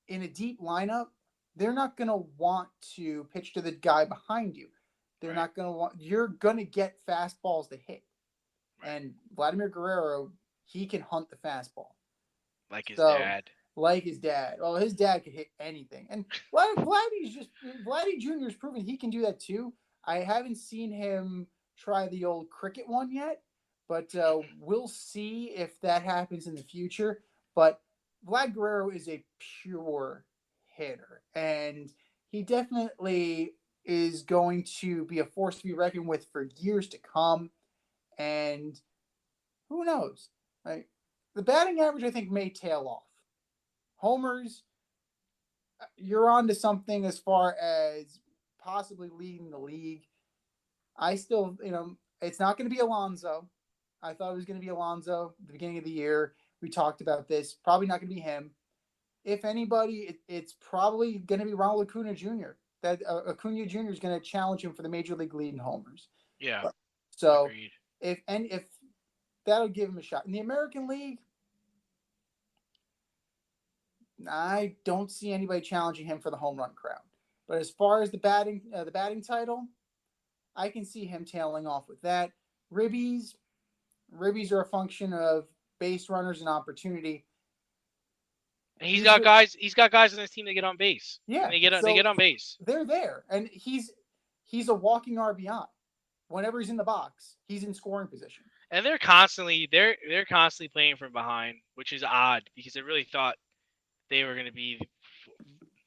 in a deep lineup, they're not going to want to pitch to the guy behind you. They're not going to want, you're going to get fastballs to hit. And Vladimir Guerrero, he can hunt the fastball. Like his dad. Like his dad. Well, his dad could hit anything. And Vladdy Jr. has proven he can do that too. I haven't seen him try the old cricket one yet, but we'll see if that happens in the future. But Vlad Guerrero is a pure hitter, and he definitely is going to be a force to be reckoned with for years to come. And who knows? The batting average, I think, may tail off. Homers, you're on to something as far as possibly leading the league. I still, it's not going to be Alonso. I thought it was going to be Alonso at the beginning of the year. We talked about this. Probably not going to be him. If anybody, it's probably going to be Ronald Acuna Jr. That Acuna Jr. is going to challenge him for the major league lead in homers. Yeah, So agreed. if that'll give him a shot in the American League, I don't see anybody challenging him for the home run crown. But as far as the batting title, I can see him tailing off with that. Ribbies, ribbies are a function of base runners and opportunity. And he's He's got guys. He's got guys on his team that get on base, and yeah. they So get on base. they're there, and he's a walking RBI. Whenever he's in the box, he's in scoring position. And they're constantly playing from behind, which is odd because I really thought they were going to be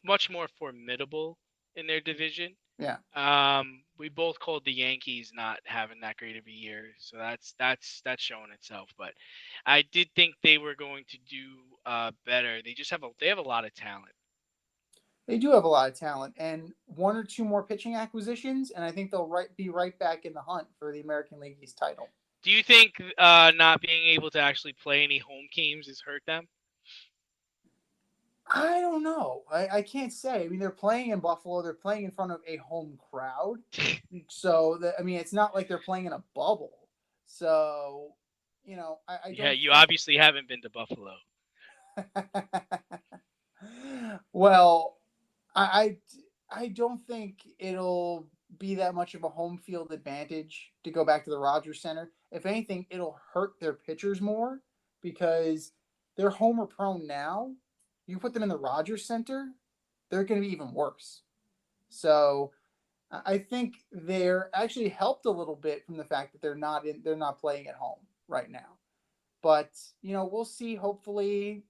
much more formidable in their division. Yeah. We both called the Yankees not having that great of a year, so that's showing itself. But I did think they were going to do better. They have a lot of talent. They do have a lot of talent, and one or two more pitching acquisitions, and I think they'll be right back in the hunt for the American League East title. Do you think not being able to actually play any home games has hurt them? I don't know. I can't say. I mean, they're playing in Buffalo. They're playing in front of a home crowd. So, it's not like they're playing in a bubble. So, I Yeah, don't you think. obviously haven't been to Buffalo. Well, I, I don't think it'll be that much of a home field advantage to go back to the Rogers Center. If anything, it'll hurt their pitchers more because they're homer prone now. You put them in the Rogers Center, they're going to be even worse. So I think they're actually helped a little bit from the fact that they're not playing at home right now. But we'll see. Hopefully,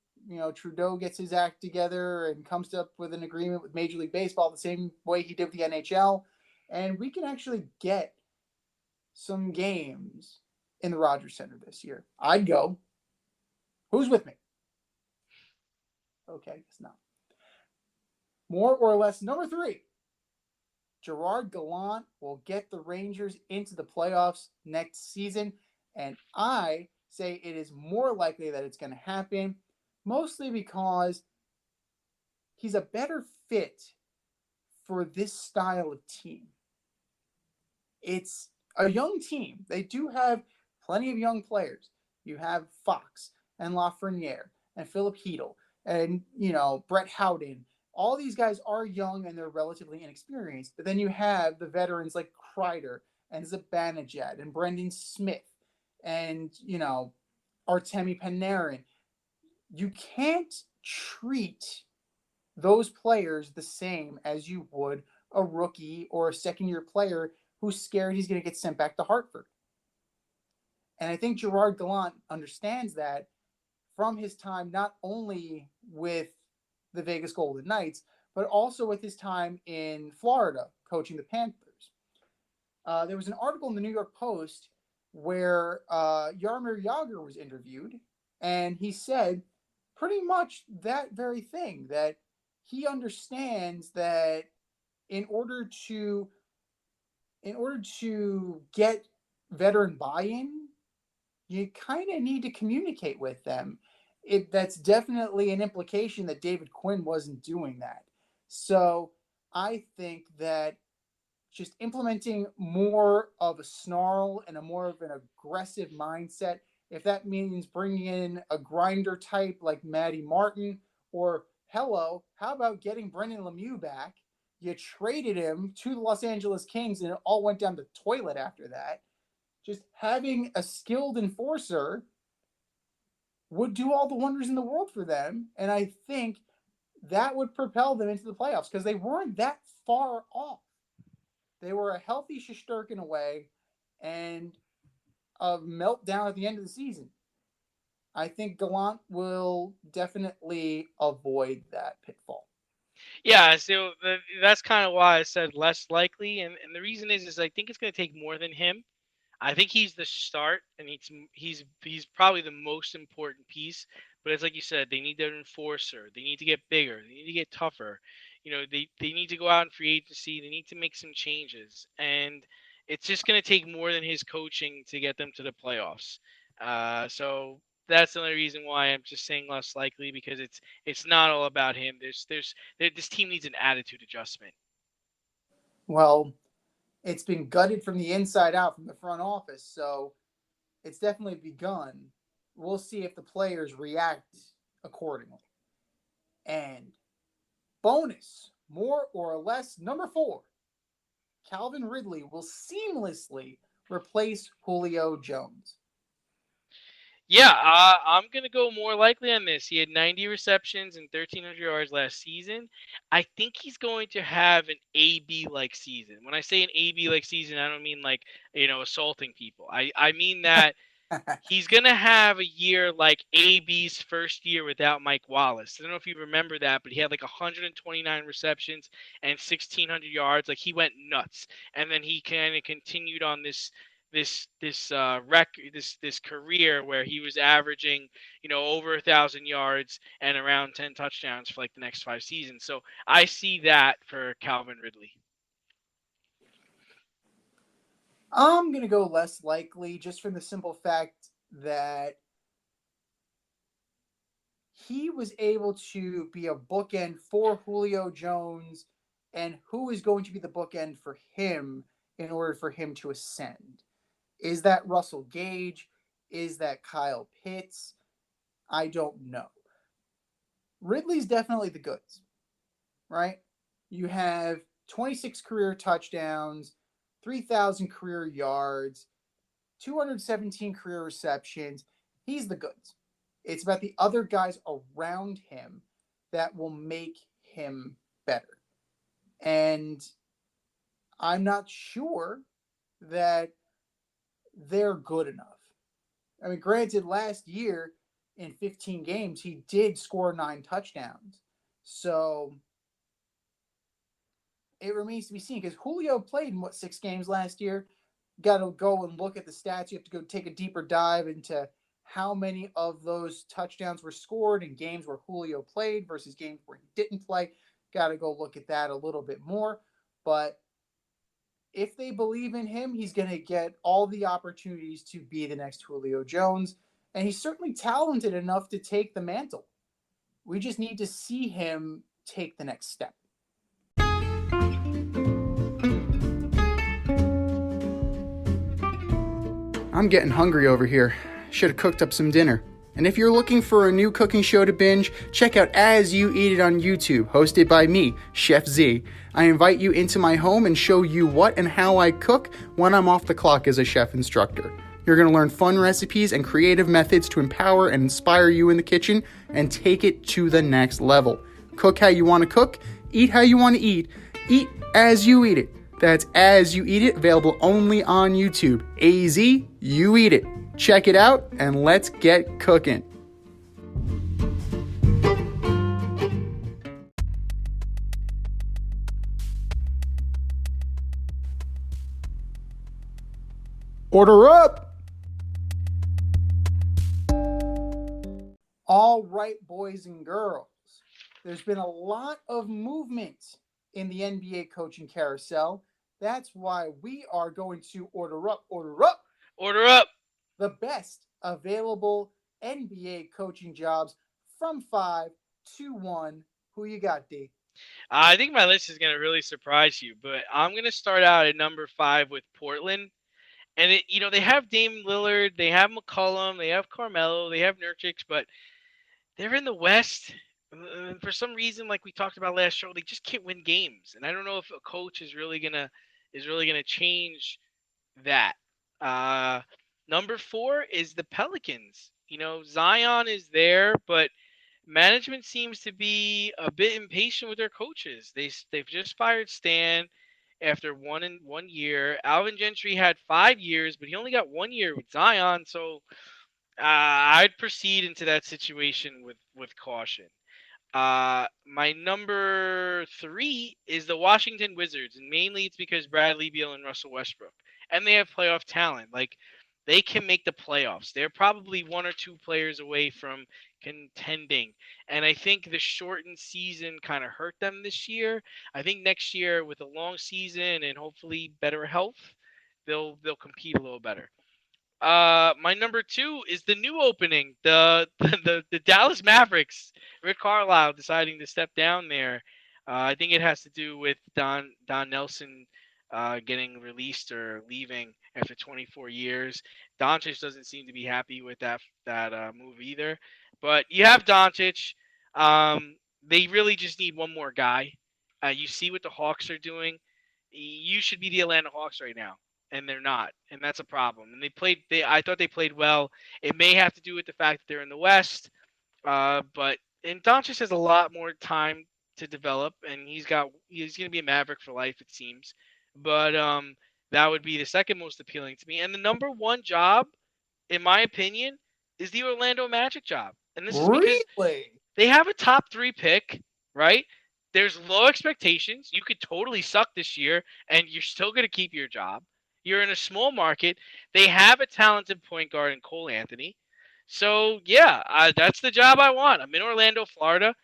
Trudeau gets his act together and comes up with an agreement with Major League Baseball the same way he did with the NHL, and we can actually get some games in the Rogers Center this year. I'd go. Who's with me? Okay, it's not. More or less, number 3. Gerard Gallant will get the Rangers into the playoffs next season, and I say it is more likely that it's going to happen, mostly because he's a better fit for this style of team. It's a young team. They do have plenty of young players. You have Fox and Lafreniere and Philip Hedel and, Brett Howden. All these guys are young and they're relatively inexperienced. But then you have the veterans like Kreider and Zibanejad and Brendan Smith and, Artemi Panarin. You can't treat those players the same as you would a rookie or a second year player who's scared he's going to get sent back to Hartford. And I think Gerard Gallant understands that from his time not only with the Vegas Golden Knights, but also with his time in Florida coaching the Panthers. There was an article in the New York Post where Jaromir Jagr was interviewed, and he said pretty much that very thing, that he understands that in order to get veteran buy-in, you kind of need to communicate with them. That's definitely an implication that David Quinn wasn't doing that. So I think that just implementing more of a snarl and a more of an aggressive mindset, if that means bringing in a grinder type like Matty Martin, or hello, how about getting Brendan Lemieux back? You traded him to the Los Angeles Kings and it all went down the toilet after that. Just having a skilled enforcer would do all the wonders in the world for them. And I think that would propel them into the playoffs because they weren't that far off. They were a healthy Shesterkin away and a meltdown at the end of the season. I think Gallant will definitely avoid that pitfall. Yeah, so that's kind of why I said less likely, and the reason is I think it's going to take more than him. I think he's the start, and he's probably the most important piece. But it's like you said, they need their enforcer. They need to get bigger. They need to get tougher. They need to go out in free agency. They need to make some changes. And it's just going to take more than his coaching to get them to the playoffs. So that's the only reason why I'm just saying less likely, because it's not all about him. This team needs an attitude adjustment. Well, it's been gutted from the inside out from the front office, so it's definitely begun. We'll see if the players react accordingly. And bonus, more or less, number 4, Calvin Ridley will seamlessly replace Julio Jones. Yeah, I'm gonna go more likely on this. He had 90 receptions and 1,300 yards last season. I think he's going to have an AB like season. When I say an AB like season, I don't mean like assaulting people. I mean that he's gonna have a year like AB's first year without Mike Wallace. I don't know if you remember that, but he had like 129 receptions and 1,600 yards. Like he went nuts, and then he kind of continued on this career where he was averaging over 1,000 yards and around 10 touchdowns for like the next 5 seasons. So I see that for Calvin Ridley. I'm going to go less likely just from the simple fact that he was able to be a bookend for Julio Jones, and who is going to be the bookend for him in order for him to ascend? Is that Russell Gage? Is that Kyle Pitts? I don't know. Ridley's definitely the goods, right? You have 26 career touchdowns, 3,000 career yards, 217 career receptions. He's the goods. It's about the other guys around him that will make him better. And I'm not sure that they're good enough. I mean, granted, last year in 15 games, he did score 9 touchdowns. So it remains to be seen because Julio played in 6 games last year. Got to go and look at the stats. You have to go take a deeper dive into how many of those touchdowns were scored in games where Julio played versus games where he didn't play. Got to go look at that a little bit more. But if they believe in him, he's going to get all the opportunities to be the next Julio Jones. And he's certainly talented enough to take the mantle. We just need to see him take the next step. I'm getting hungry over here. Should have cooked up some dinner. And if you're looking for a new cooking show to binge, check out As You Eat It on YouTube, hosted by me, Chef Z. I invite you into my home and show you what and how I cook when I'm off the clock as a chef instructor. You're going to learn fun recipes and creative methods to empower and inspire you in the kitchen and take it to the next level. Cook how you want to cook, eat how you want to eat as you eat it. That's As You Eat It, available only on YouTube. AZ, you eat it. Check it out, and let's get cooking. Order up! All right, boys and girls. There's been a lot of movement in the NBA coaching carousel. That's why we are going to order up the best available NBA coaching jobs from 5 to 1. Who you got, D? I think my list is going to really surprise you, but I'm going to start out at number 5 with Portland. And they have Dame Lillard, they have McCollum, they have Carmelo, they have Nurkic, but they're in the West. And for some reason, like we talked about last show, they just can't win games. And I don't know if a coach is really gonna change that. Number 4 is the Pelicans. Zion is there, but management seems to be a bit impatient with their coaches. They've just fired Stan after 1 year. Alvin Gentry had 5 years, but he only got 1 year with Zion. So I'd proceed into that situation with caution. My number 3 is the Washington Wizards, and mainly it's because Bradley Beal and Russell Westbrook, and they have playoff talent. Like they can make the playoffs. They're probably one or two players away from contending. And I think the shortened season kind of hurt them this year. I think next year with a long season and hopefully better health, they'll compete a little better. My number two is the new opening, the Dallas Mavericks. Rick Carlisle deciding to step down there. I think it has to do with Don Nelson getting released or leaving after 24 years. Doncic doesn't seem to be happy with that move either. But you have Doncic. They really just need one more guy. You see what the Hawks are doing. You should be the Atlanta Hawks right now, and they're not, and that's a problem. And I thought they played well. It may have to do with the fact that they're in the West, but and Doncic has a lot more time to develop, and he's going to be a Maverick for life, it seems. But that would be the second most appealing to me, and the number one job, in my opinion, is the Orlando Magic job, and this is because Really? they have a top three pick, right? There's low expectations. You could totally suck this year, and you're still going to keep your job. You're in a small market. They have a talented point guard in Cole Anthony. So, yeah, that's the job I want. I'm in Orlando, Florida.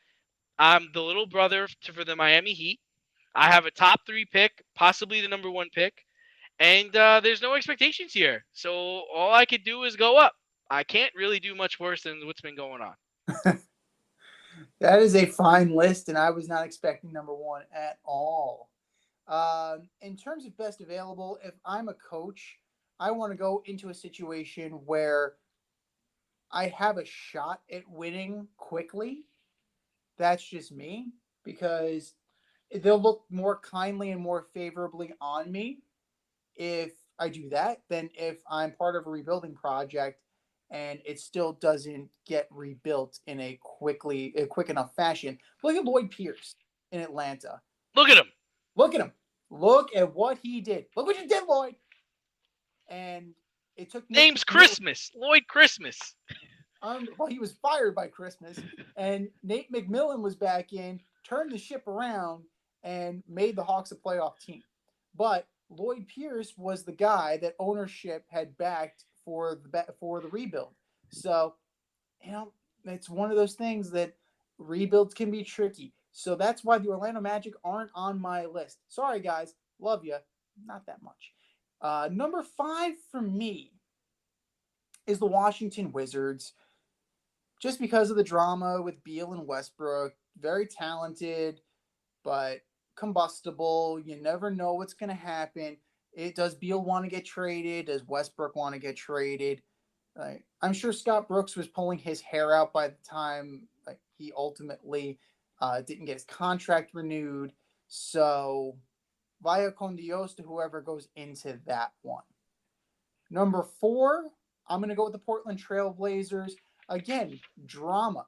I'm the little brother for the Miami Heat. I have a top three pick, possibly the number one pick, and there's no expectations here. So all I could do is go up. I can't really do much worse than what's been going on. That is a fine list, and I was not expecting number one at all. In terms of best available, if I'm a coach, I want to go into a situation where I have a shot at winning quickly. That's just me because they'll look more kindly and more favorably on me if I do that than if I'm part of a rebuilding project and it still doesn't get rebuilt in a quick enough fashion. Look at Lloyd Pierce in Atlanta. Look at him. Look at him. Look at what he did. Look what you did, Lloyd. And it took Nate Name's McMillan. Christmas. Lloyd Christmas. Well, he was fired by Christmas, and Nate McMillan was back in, turned the ship around, and made the Hawks a playoff team. But Lloyd Pierce was the guy that ownership had backed for the rebuild. So, it's one of those things that rebuilds can be tricky. So that's why the Orlando Magic aren't on my list. Sorry, guys, love you, not that much. Number 5 for me is the Washington Wizards, just because of the drama with Beal and Westbrook. Very talented, but combustible. You never know what's going to happen. Does Beal want to get traded? Does Westbrook want to get traded? I'm sure Scott Brooks was pulling his hair out by the time he ultimately didn't get his contract renewed. So, via con Dios to whoever goes into that one. Number 4, I'm going to go with the Portland Trailblazers. Again, drama.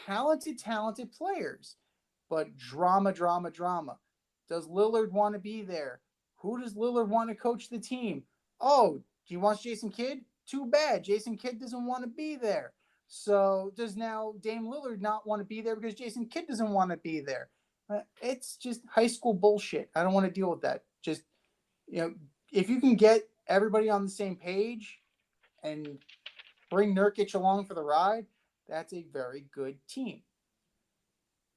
Talented players, but drama, drama, drama. Does Lillard want to be there? Who does Lillard want to coach the team? Oh, he wants Jason Kidd? Too bad. Jason Kidd doesn't want to be there. So does now Dame Lillard not want to be there because Jason Kidd doesn't want to be there? It's just high school bullshit. I don't want to deal with that. Just, if you can get everybody on the same page and bring Nurkic along for the ride, that's a very good team.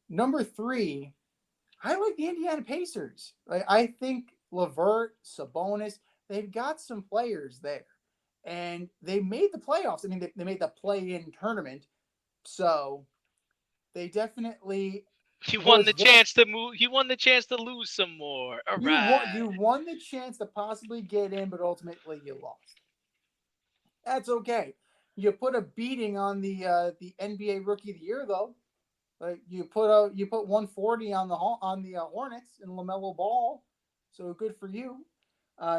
Number 3, I like the Indiana Pacers. I think LeVert, Sabonis, they've got some players there. And they made the playoffs. I mean, they made the play-in tournament. So they definitely You won was the one. chance to move. You won the chance to lose some more. All right. You won the chance to possibly get in, but ultimately you lost. That's okay. You put a beating on the NBA Rookie of the Year though. You put 140 on the Hornets and LaMelo Ball, so good for you.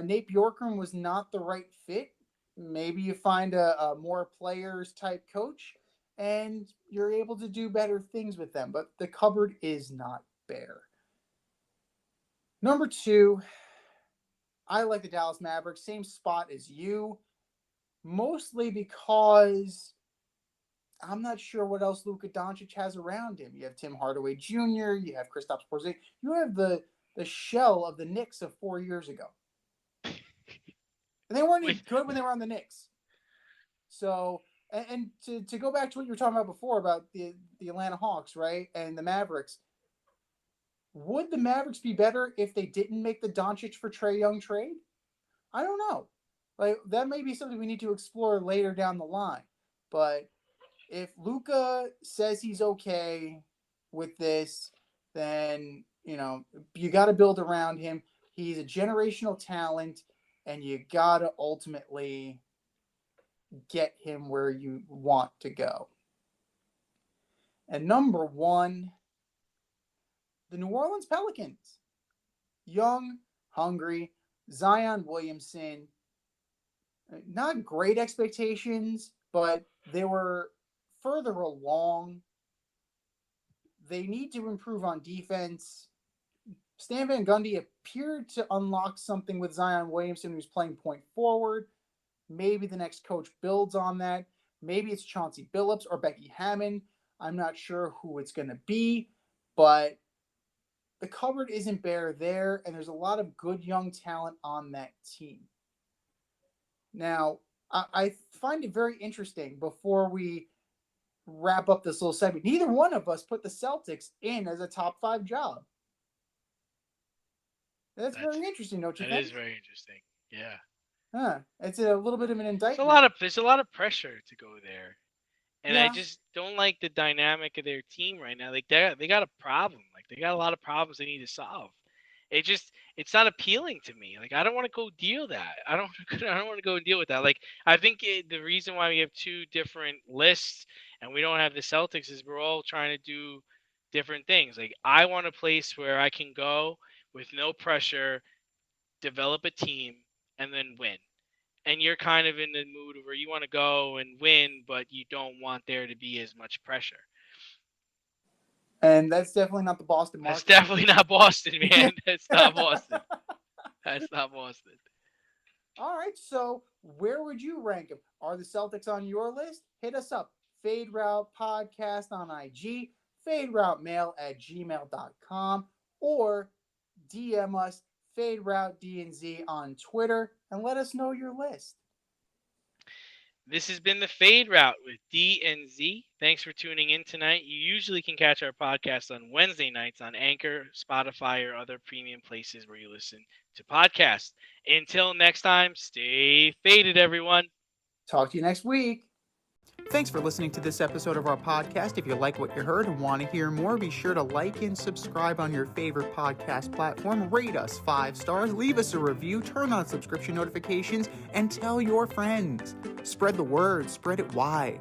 Nate Bjorkgren was not the right fit. Maybe you find a more players type coach, and you're able to do better things with them. But the cupboard is not bare. Number 2, I like the Dallas Mavericks. Same spot as you, mostly because I'm not sure what else Luka Doncic has around him. You have Tim Hardaway Jr., you have Kristaps Porzingis, you have the shell of the Knicks of 4 years ago. And they weren't even With good when they were on the Knicks. So, and to go back to what you were talking about before about the Atlanta Hawks, right, and the Mavericks, would the Mavericks be better if they didn't make the Doncic for Trae Young trade? I don't know. Like that may be something we need to explore later down the line. But if Luka says he's okay with this, then you got to build around him. He's a generational talent, and you got to ultimately get him where you want to go. And number one, the New Orleans Pelicans. Young, hungry, Zion Williamson. Not great expectations, but they were further along. They need to improve on defense. Stan Van Gundy appeared to unlock something with Zion Williamson, who's playing point forward. Maybe the next coach builds on that. Maybe it's Chauncey Billups or Becky Hammond. I'm not sure who it's going to be, but the cupboard isn't bare there, and there's a lot of good young talent on that team. Now, I find it very interesting before we wrap up this little segment. Neither one of us put the Celtics in as a top 5 job. That's very interesting, don't you think? That is very interesting. Yeah. It's a little bit of an indictment. There's a lot of pressure to go there. And yeah. I just don't like the dynamic of their team right now. Like they got a problem. Like they got a lot of problems they need to solve. It's not appealing to me. Like I don't want to go deal that. I don't want to go deal with that. Like I think the reason why we have 2 different lists and we don't have the Celtics is we're all trying to do different things. Like I want a place where I can go with no pressure, develop a team, and then win. And you're kind of in the mood where you want to go and win, but you don't want there to be as much pressure. And that's definitely not the Boston market. That's definitely not Boston, man. That's not Boston. That's not Boston. All right, so where would you rank them? Are the Celtics on your list? Hit us up. Fade Route Podcast on IG, faderoutemail@gmail.com, or DM us, Fade Route D&Z on Twitter, and let us know your list. This has been the Fade Route with D and Z. Thanks for tuning in tonight. You usually can catch our podcast on Wednesday nights on Anchor, Spotify, or other premium places where you listen to podcasts. Until next time, stay faded, everyone. Talk to you next week. Thanks for listening to this episode of our podcast. If you like what you heard and want to hear more, be sure to like and subscribe on your favorite podcast platform. Rate us 5 stars, leave us a review, turn on subscription notifications, and tell your friends. Spread the word, spread it wide.